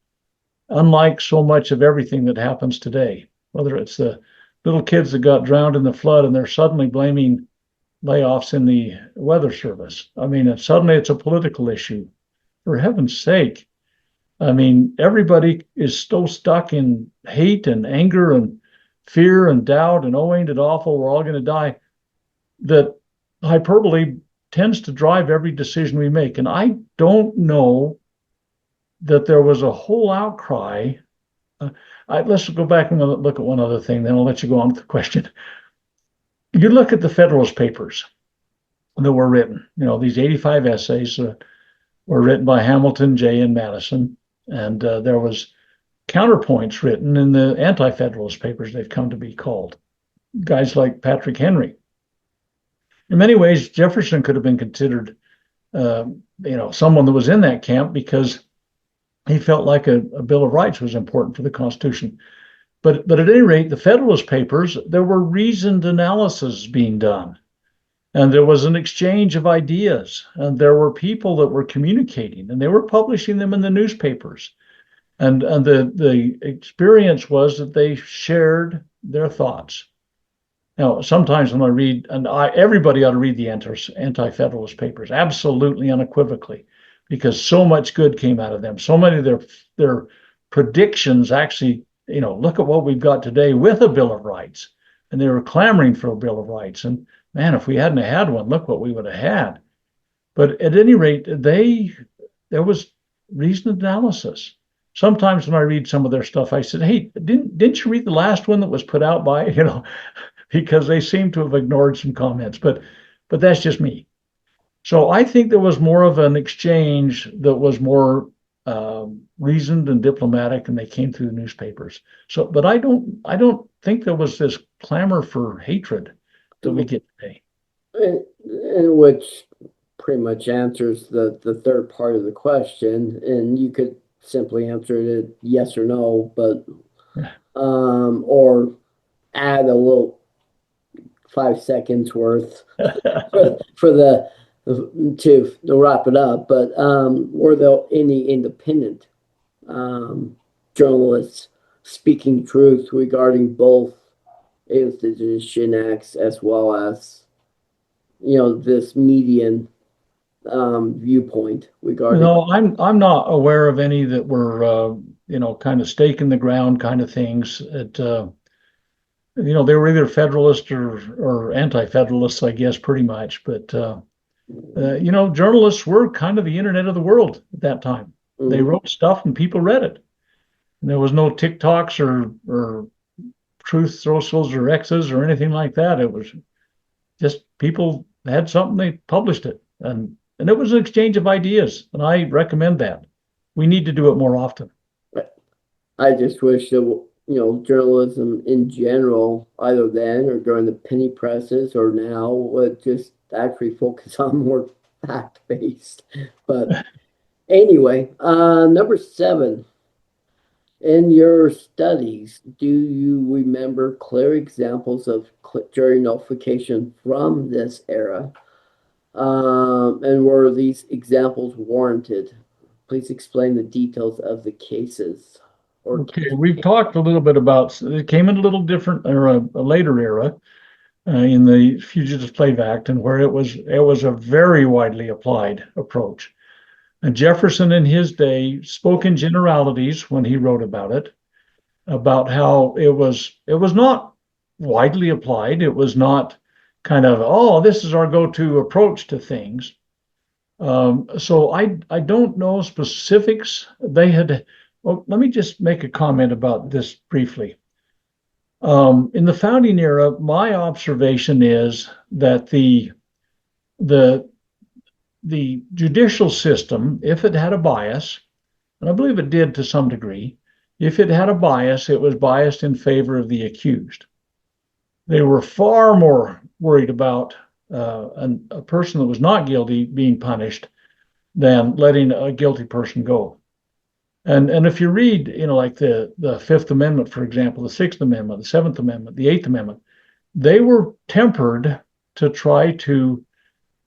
unlike so much of everything that happens today, whether it's the little kids that got drowned in the flood and they're suddenly blaming layoffs in the weather service. I mean, suddenly it's a political issue. For heaven's sake. I mean, everybody is so stuck in hate and anger and fear and doubt and, oh, ain't it awful, we're all going to die, that hyperbole tends to drive every decision we make. And I don't know that there was a whole outcry. Let's go back and look at one other thing, then I'll let you go on with the question. You look at the Federalist Papers that were written, these 85 essays were written by Hamilton, Jay, and Madison, and there was counterpoints written in the anti-Federalist papers, they've come to be called, guys like Patrick Henry. In many ways, Jefferson could have been considered, someone that was in that camp, because he felt like a Bill of Rights was important for the Constitution. But at any rate, the Federalist Papers, there were reasoned analysis being done. And there was an exchange of ideas, and there were people that were communicating, and they were publishing them in the newspapers. And the experience was that they shared their thoughts. Now, sometimes when I read, everybody ought to read the Anti-Federalist Papers, absolutely unequivocally, because so much good came out of them. So many of their predictions actually, look at what we've got today with a Bill of Rights. And they were clamoring for a Bill of Rights. And man, if we hadn't had one, look what we would have had. But at any rate, there was reasoned analysis. Sometimes when I read some of their stuff, I said, "Hey, didn't you read the last one that was put out by?" Because they seem to have ignored some comments. But that's just me. So I think there was more of an exchange that was more reasoned and diplomatic, and they came through the newspapers. So, but I don't think there was this clamor for hatred that we get today. And which pretty much answers the third part of the question, and you could simply answer it yes or no, but or add a little 5 seconds worth for the to wrap it up. But were there any independent journalists speaking truth regarding both Alien Sedition Acts as well as this median viewpoint regarding? No, I'm not aware of any that were kind of stake in the ground kind of things. They were either Federalist or anti-Federalists, I guess, pretty much. But journalists were kind of the internet of the world at that time. Mm-hmm. They wrote stuff and people read it. And there was no TikToks or truth socials or X's or anything like that. It was just people had something, they published it. And it was an exchange of ideas. And I recommend that. We need to do it more often. I just wish that, journalism in general, either then or during the penny presses or now, would just actually focus on more fact-based. But anyway, number 7. In your studies, do you remember clear examples of jury nullification from this era? And were these examples warranted? Please explain the details of the cases. Okay, we've talked a little bit about, it came in a little different, or a later era in the Fugitive Slave Act, and where it was a very widely applied approach. And Jefferson in his day spoke in generalities when he wrote about it, about how it was not widely applied. It was not kind of, oh, this is our go-to approach to things. So I don't know specifics. Well, let me just make a comment about this briefly. In the founding era, my observation is that the judicial system, if it had a bias, and I believe it did to some degree, if it had a bias, it was biased in favor of the accused. They were far more worried about a person that was not guilty being punished than letting a guilty person go. And if you read, like the Fifth Amendment, for example, the Sixth Amendment, the Seventh Amendment, the Eighth Amendment, they were tempered to try to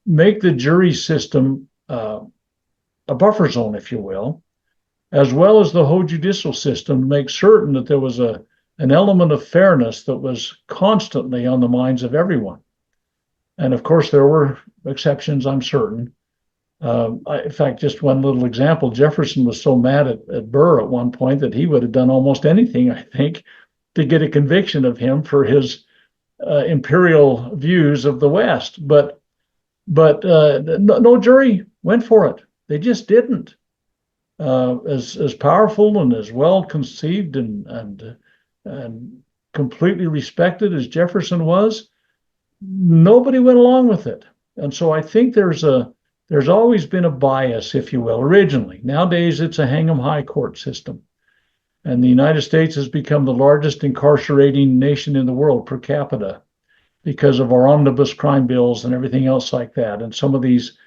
make the jury system a buffer zone, if you will, as well as the whole judicial system, to make certain that there was an element of fairness that was constantly on the minds of everyone. And of course, there were exceptions, I'm certain. In fact, just one little example, Jefferson was so mad at Burr at one point that he would have done almost anything, I think, to get a conviction of him for his imperial views of the West. But no jury went for it. They just didn't. As powerful and as well conceived and completely respected as Jefferson was, nobody went along with it. And so I think there's always been a bias, if you will, originally. Nowadays, it's a hang 'em high court system. And the United States has become the largest incarcerating nation in the world per capita because of our omnibus crime bills and everything else like that. And some of these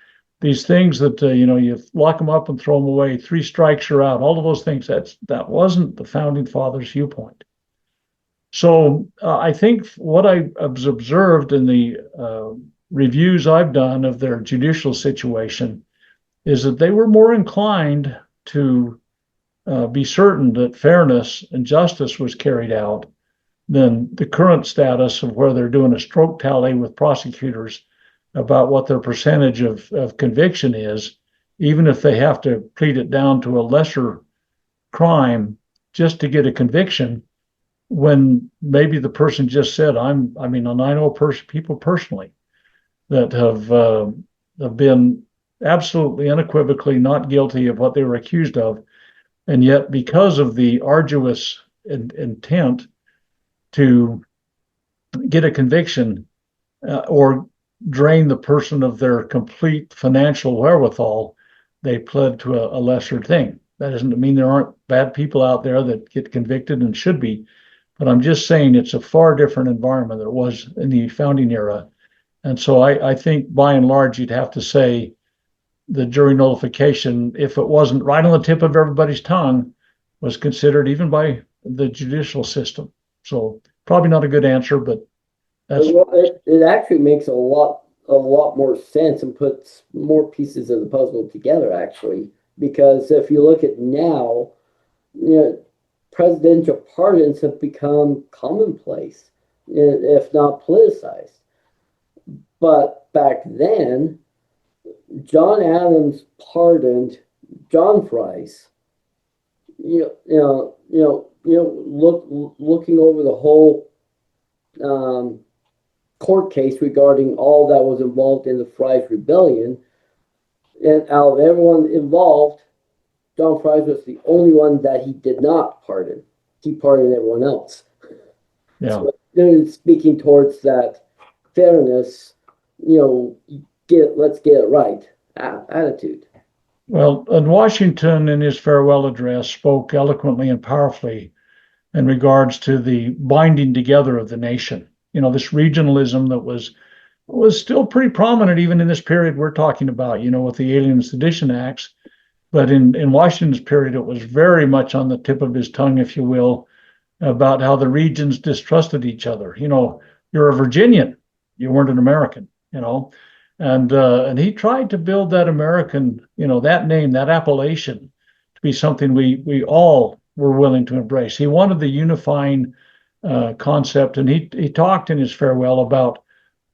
things that, you lock them up and throw them away, 3 strikes, you're out, all of those things, that wasn't the founding fathers' viewpoint. So I think what I have observed in the reviews I've done of their judicial situation is that they were more inclined to be certain that fairness and justice was carried out than the current status of where they're doing a stroke tally with prosecutors about what their percentage of conviction is, even if they have to plead it down to a lesser crime just to get a conviction, when maybe the person just said, I mean, and I know people personally that have been absolutely unequivocally not guilty of what they were accused of. And yet, because of the arduous intent to get a conviction or drain the person of their complete financial wherewithal, they pled to a lesser thing. That doesn't mean there aren't bad people out there that get convicted and should be, but I'm just saying it's a far different environment than it was in the founding era. And so I think by and large, you'd have to say the jury nullification, if it wasn't right on the tip of everybody's tongue, was considered even by the judicial system. So probably not a good answer, but that's Well, it actually makes a lot more sense and puts more pieces of the puzzle together, actually. Because if you look at now, you know, presidential pardons have become commonplace, if not politicized. But back then, John Adams pardoned John Fries. Looking over the whole court case regarding all that was involved in the Fries Rebellion, and out of everyone involved, John Fries was the only one that he did not pardon. He pardoned everyone else. yeah. So, speaking towards that fairness, let's get it right attitude. Well, and Washington, in his farewell address, spoke eloquently and powerfully in regards to the binding together of the nation. This regionalism that was still pretty prominent even in this period we're talking about, with the Alien Sedition Acts. But in Washington's period, it was very much on the tip of his tongue, if you will, about how the regions distrusted each other. You're a Virginian, you weren't an American, and he tried to build that American, that name, that appellation, to be something we all were willing to embrace. He wanted the unifying concept, and he talked in his farewell about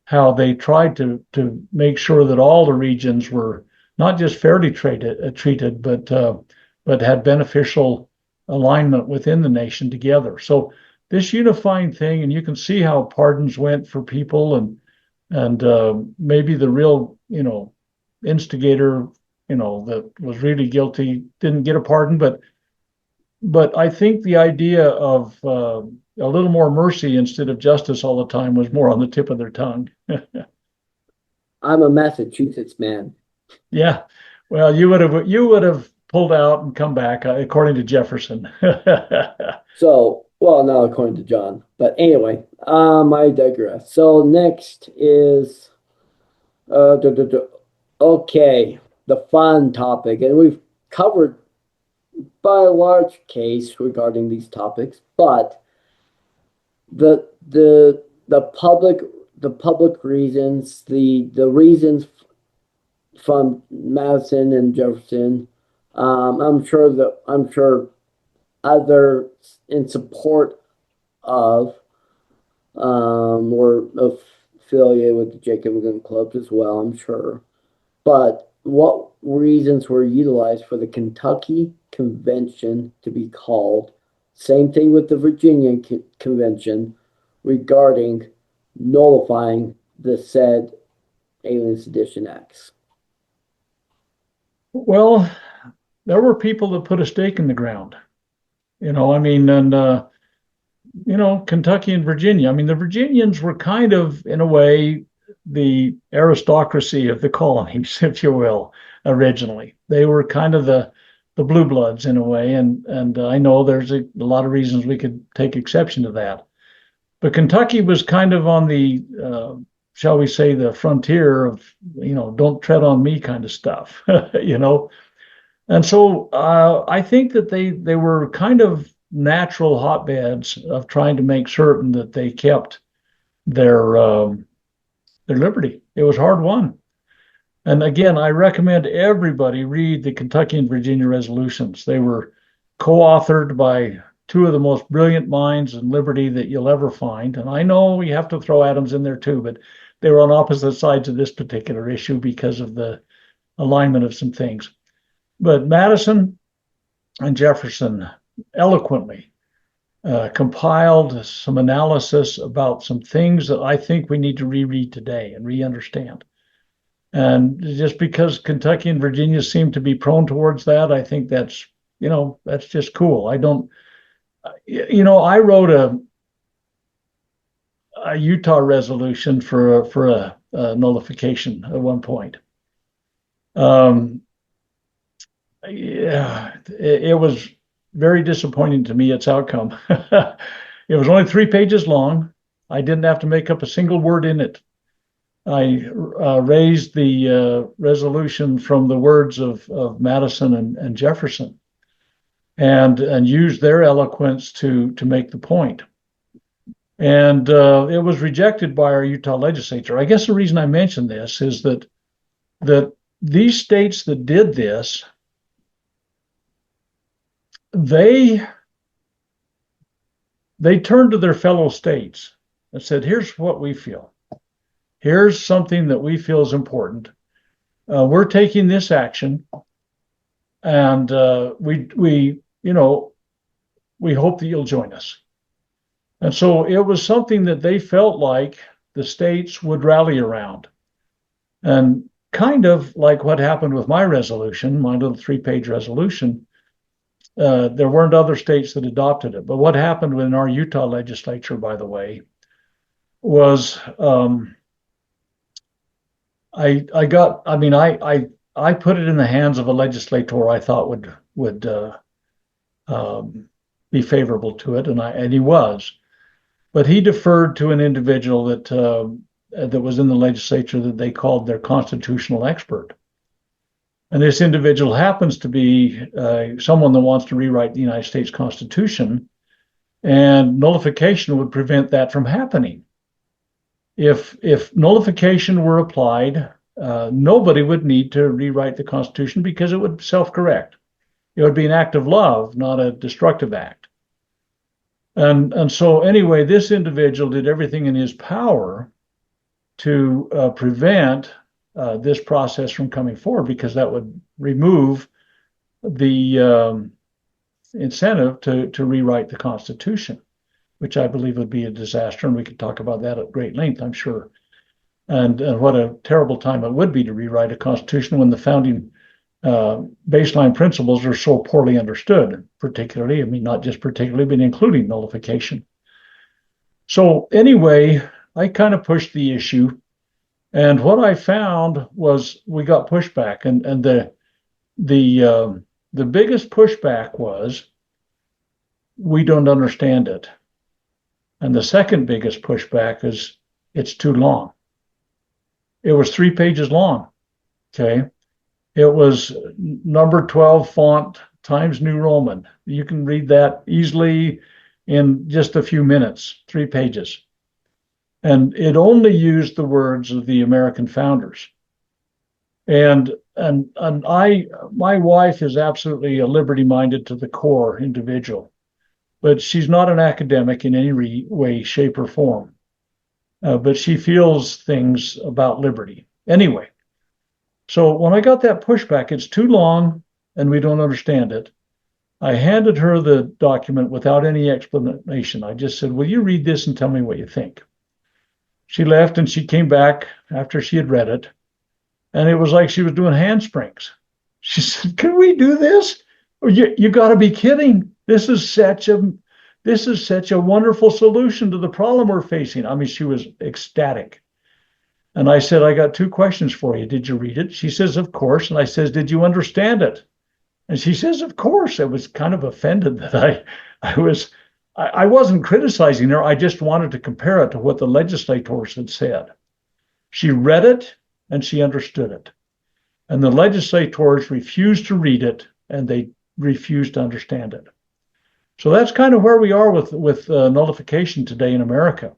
how they tried to make sure that all the regions were not just fairly treated, but had beneficial alignment within the nation together. So this unifying thing, and you can see how pardons went for people, and maybe the real instigator that was really guilty didn't get a pardon, but I think the idea of a little more mercy instead of justice all the time was more on the tip of their tongue. I'm a Massachusetts man. Yeah, well, you would have pulled out and come back, according to Jefferson. So, well, not according to John, but anyway, I digress. So next is okay, the fun topic, and we've covered by a large case regarding these topics, but the public reasons, the reasons from Madison and Jefferson. I'm sure others in support of or affiliated with the Jacobin clubs as well, I'm sure. But what reasons were utilized for the Kentucky Convention to be called? Same thing with the Virginia Convention regarding nullifying the said Alien Sedition Acts. Well, there were people that put a stake in the ground, and Kentucky and Virginia. I mean, the Virginians were kind of, in a way, the aristocracy of the colonies, if you will, originally. They were kind of the blue bloods in a way, and I know there's a lot of reasons we could take exception to that. But Kentucky was kind of on the, shall we say, the frontier of, don't tread on me kind of stuff, And so I think that they were kind of natural hotbeds of trying to make certain that they kept their liberty. It was hard won. And again, I recommend everybody read the Kentucky and Virginia resolutions. They were co-authored by two of the most brilliant minds in liberty that you'll ever find. And I know you have to throw Adams in there too, but they were on opposite sides of this particular issue because of the alignment of some things. But Madison and Jefferson eloquently compiled some analysis about some things that I think we need to reread today and re-understand. And just because Kentucky and Virginia seem to be prone towards that, I think that's just cool. I wrote a Utah resolution for a nullification at one point. It was very disappointing to me, its outcome. It was only 3 pages long. I didn't have to make up a single word in it. I raised the resolution from the words of Madison and Jefferson, and used their eloquence to make the point. And it was rejected by our Utah legislature. I guess the reason I mention this is that these states that did this, they turned to their fellow states and said, here's what we feel. Here's something that we feel is important. We're taking this action, and we hope that you'll join us. And so it was something that they felt like the states would rally around. And kind of like what happened with my resolution, my little 3-page resolution, there weren't other states that adopted it. But what happened in our Utah legislature, by the way, was I put it in the hands of a legislator I thought would be favorable to it, and he was. But he deferred to an individual that was in the legislature that they called their constitutional expert. And this individual happens to be someone that wants to rewrite the United States Constitution, and nullification would prevent that from happening. If nullification were applied, nobody would need to rewrite the Constitution because it would self-correct. It would be an act of love, not a destructive act. And so anyway, this individual did everything in his power to prevent this process from coming forward, because that would remove the incentive to rewrite the Constitution, which I believe would be a disaster. And we could talk about that at great length, I'm sure. And what a terrible time it would be to rewrite a Constitution when the founding baseline principles are so poorly understood, particularly, not just particularly, but including nullification. So anyway, I kind of pushed the issue. And what I found was we got pushback. And the biggest pushback was, we don't understand it. And the second biggest pushback is, it's too long. It was 3 pages long. Okay. It was number 12 font Times New Roman. You can read that easily in just a few minutes, 3 pages. And it only used the words of the American founders. And my wife is absolutely a liberty-minded to the core individual, but she's not an academic in any way, shape, or form. But she feels things about liberty. Anyway, so when I got that pushback, it's too long and we don't understand it, I handed her the document without any explanation. I just said, will you read this and tell me what you think? She left and she came back after she had read it, and it was like she was doing handsprings. She said, can we do this? You got to be kidding. This is such a wonderful solution to the problem we're facing. She was ecstatic. And I said, I got 2 questions for you. Did you read it? She says, of course. And I says, did you understand it? And she says, of course. I was kind of offended that I wasn't criticizing her. I just wanted to compare it to what the legislators had said. She read it and she understood it. And the legislators refused to read it, and they refused to understand it. So that's kind of where we are with nullification today in America.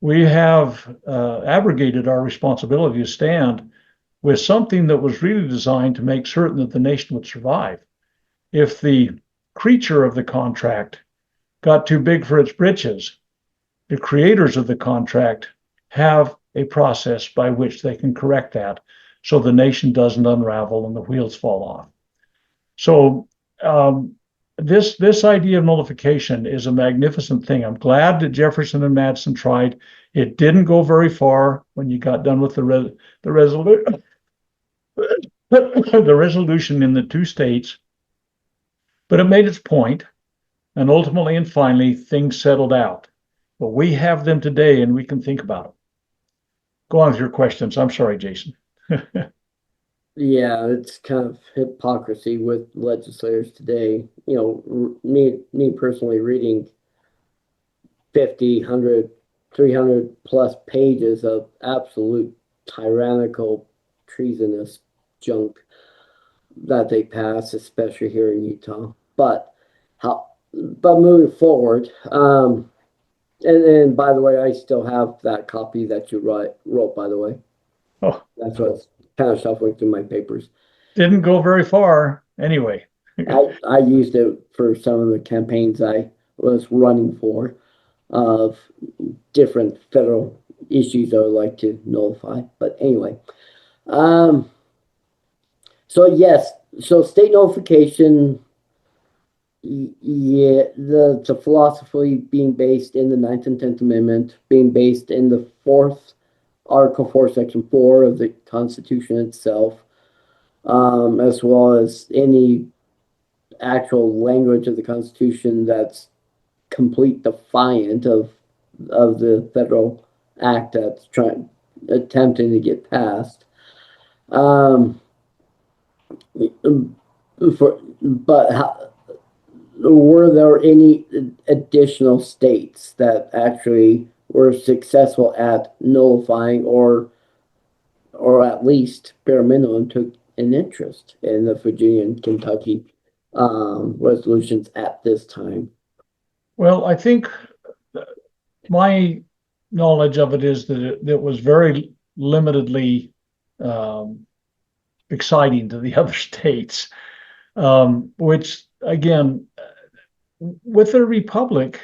We have abrogated our responsibility to stand with something that was really designed to make certain that the nation would survive. If the creature of the contract got too big for its britches, the creators of the contract have a process by which they can correct that so the nation doesn't unravel and the wheels fall off. So this idea of nullification is a magnificent thing. I'm glad that Jefferson and Madison tried. It didn't go very far when you got done with the resolution. The resolution in the two states, but it made its point, and ultimately and finally things settled out. But we have them today, and we can think about them. Go on with your questions. I'm sorry, Jason. Yeah, it's kind of hypocrisy with legislators today. You know, me personally reading 50, 100, 300 plus pages of absolute tyrannical, treasonous junk that they pass, especially here in Utah. But moving forward, and by the way, I still have that copy that you wrote, by the way. Oh, That's what's kind of shuffling through my papers. didn't go very far anyway. I used it for some of the campaigns I was running for of different federal issues I would like to nullify. But anyway, um, so yes, so state nullification, yeah, the philosophy being based in the Ninth and Tenth Amendment, being based in the fourth Article 4, Section 4 of the Constitution itself, as well as any actual language of the Constitution that's complete defiant of the federal act that's attempting to get passed. Um, were there any additional states that actually were successful at nullifying or at least bare minimum took an interest in the Virginia and Kentucky resolutions at this time? Well, I think my knowledge of it is that it was very limitedly exciting to the other states, which again, with a republic,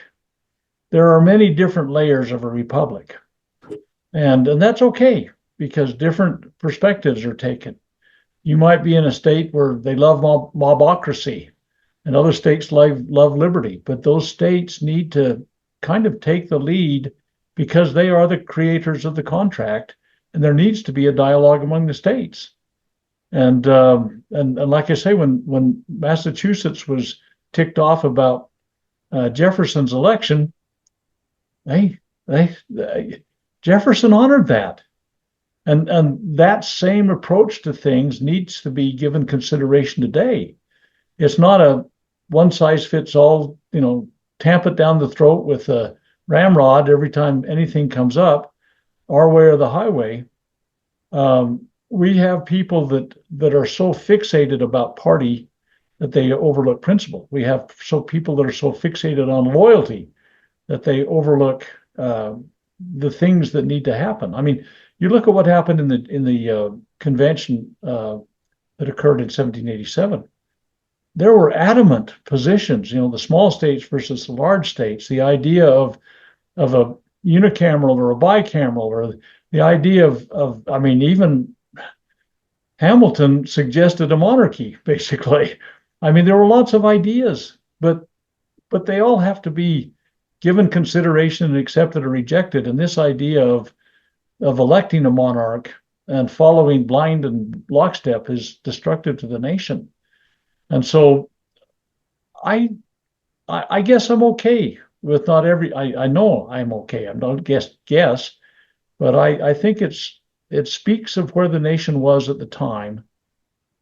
there are many different layers of a republic, and that's okay because different perspectives are taken. You might be in a state where they love mobocracy, and other states love liberty, but those states need to kind of take the lead because they are the creators of the contract, and there needs to be a dialogue among the states. And like I say, when Massachusetts was ticked off about Jefferson's election, they Jefferson honored that, and that same approach to things needs to be given consideration today. It's not a one size fits all, tamp it down the throat with a ramrod every time anything comes up, our way or the highway. We have people that are so fixated about party that they overlook principle. We have people that are so fixated on loyalty that they overlook the things that need to happen. I mean, you look at what happened in the convention that occurred in 1787. There were adamant positions, the small states versus the large states, the idea of a unicameral or a bicameral, or the idea of I mean, even Hamilton suggested a monarchy, basically. I mean, there were lots of ideas, but they all have to be given consideration and accepted or rejected. And this idea of electing a monarch and following blind and lockstep is destructive to the nation. And so I guess I'm okay with not every, I know I'm okay. I'm not guess, but I think it speaks of where the nation was at the time,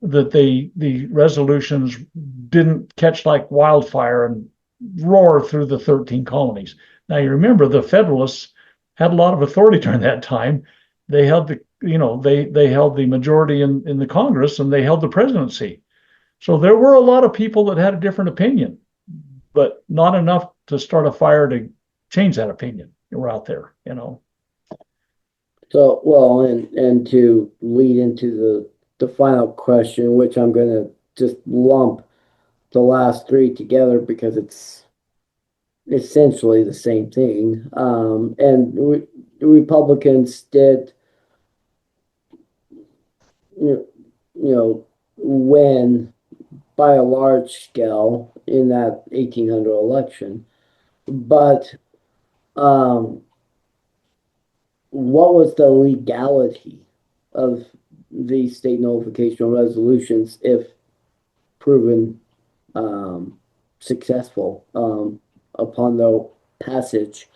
that the resolutions didn't catch like wildfire and roar through the 13 colonies. Now you remember the Federalists had a lot of authority during that time. They held they held the majority in the Congress, and they held the presidency. So there were a lot of people that had a different opinion, but not enough to start a fire to change that opinion. We're out there, you know. So, well, and to lead into the final question, which I'm going to just lump the last three together because it's essentially the same thing. The Republicans did, you win by a large scale in that 1800 election. But um, what was the legality of these state nullification resolutions if proven successful upon their passage?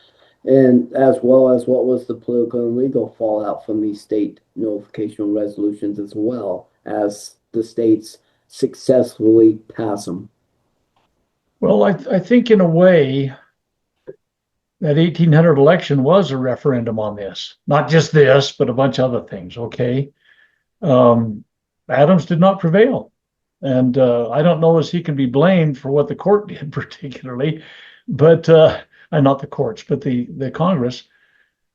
And as well as what was the political and legal fallout from these state nullification resolutions as well as the states successfully pass them? Well, I think in a way that 1800 election was a referendum on this, not just this, but a bunch of other things. Okay. Adams did not prevail. And I don't know as he can be blamed for what the court did particularly, but not the courts, but the Congress.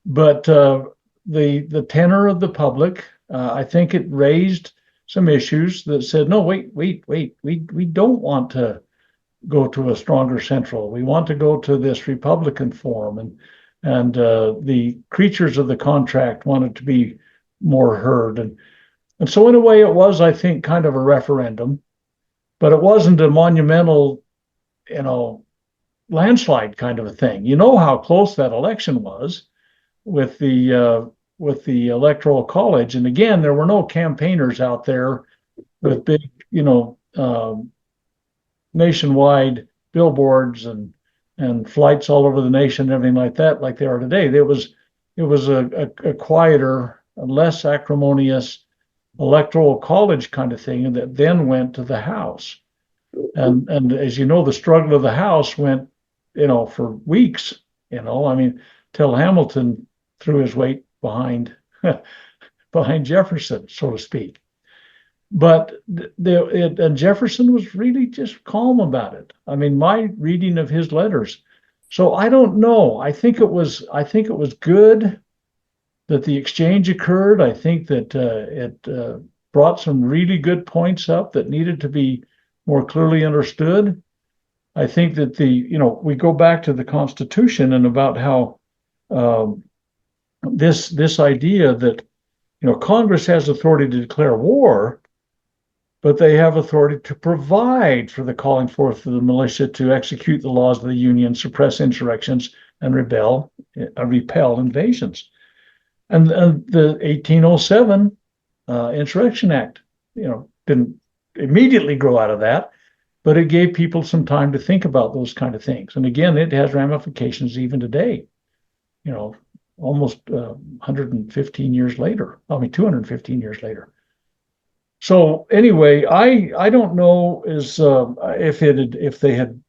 But the tenor of the public, I think it raised some issues that said, no, wait, we don't want to go to a stronger central. We want to go to this Republican form, and the creatures of the contract wanted to be more heard, and so in a way it was, I think, kind of a referendum, but it wasn't a monumental, landslide kind of a thing. You know how close that election was with the electoral college, and again, there were no campaigners out there with big, nationwide billboards and flights all over the nation and everything like that, like they are today. It was a quieter, less acrimonious electoral college kind of thing that then went to the House. And as you know, the struggle of the House went, for weeks, I mean, till Hamilton threw his weight behind Jefferson, so to speak. But and Jefferson was really just calm about it. I mean, my reading of his letters. So I don't know. I think it was good that the exchange occurred. I think that it brought some really good points up that needed to be more clearly understood. I think that we go back to the Constitution and about how this idea that Congress has authority to declare war, but they have authority to provide for the calling forth of the militia to execute the laws of the Union, suppress insurrections, and repel invasions. And the 1807 Insurrection Act, didn't immediately grow out of that, but it gave people some time to think about those kind of things. And again, it has ramifications even today, almost 115 years later, 215 years later. So anyway, I don't know if they had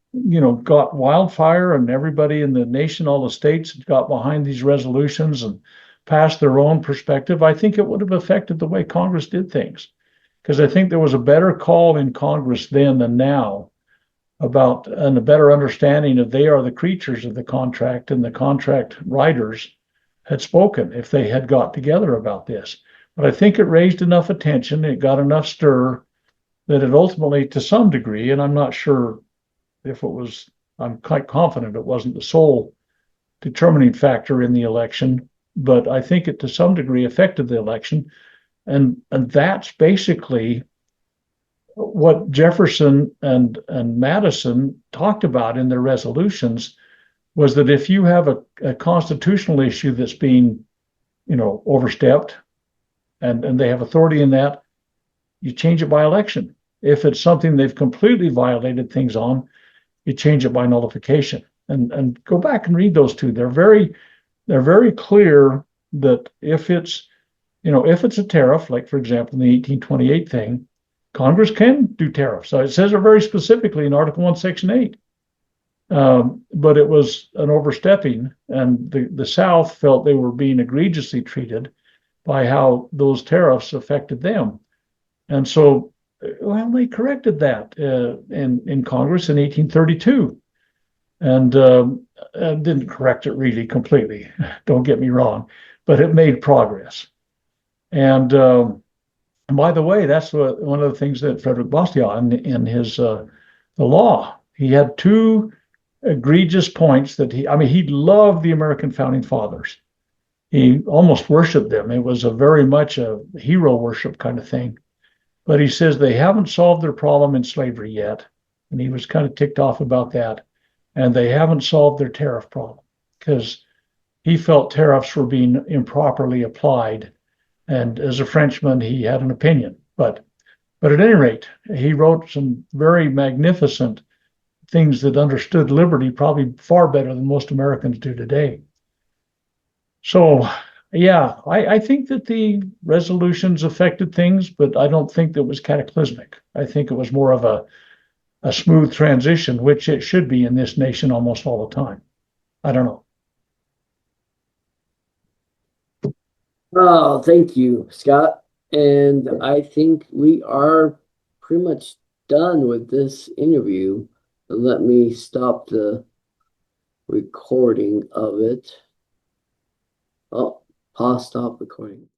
got wildfire and everybody in the nation, all the states got behind these resolutions and passed their own perspective. I think it would have affected the way Congress did things, because I think there was a better call in Congress then than now and a better understanding of they are the creatures of the contract, and the contract writers had spoken if they had got together about this. But I think it raised enough attention, it got enough stir, that it ultimately, to some degree, and I'm not sure if it was, I'm quite confident it wasn't the sole determining factor in the election, but I think it to some degree affected the election. And that's basically what Jefferson and Madison talked about in their resolutions, was that if you have a constitutional issue that's being, overstepped, and they have authority in that, you change it by election. If it's something they've completely violated things on, you change it by nullification. And go back and read those two. They're very clear that if it's a tariff, like for example in the 1828 thing, Congress can do tariffs. So it says it very specifically in Article 1, Section 8. But it was an overstepping, and the South felt they were being egregiously treated by how those tariffs affected them. And so, they corrected that in Congress in 1832. and didn't correct it really completely. Don't get me wrong, but it made progress. And by the way, that's one of the things that Frederick Bastiat in his the law, he had two egregious points that he loved the American founding fathers. He almost worshiped them. It was a very much a hero worship kind of thing. But he says they haven't solved their problem in slavery yet. And he was kind of ticked off about that. And they haven't solved their tariff problem because he felt tariffs were being improperly applied. And as a Frenchman, he had an opinion. But at any rate, he wrote some very magnificent things that understood liberty probably far better than most Americans do today. So, yeah, I think that the resolutions affected things, but I don't think that was cataclysmic. I think it was more of a smooth transition, which it should be in this nation almost all the time. I don't know. Oh, thank you, Scott. And I think we are pretty much done with this interview. Let me stop the recording of it. Oh, pause, stop recording.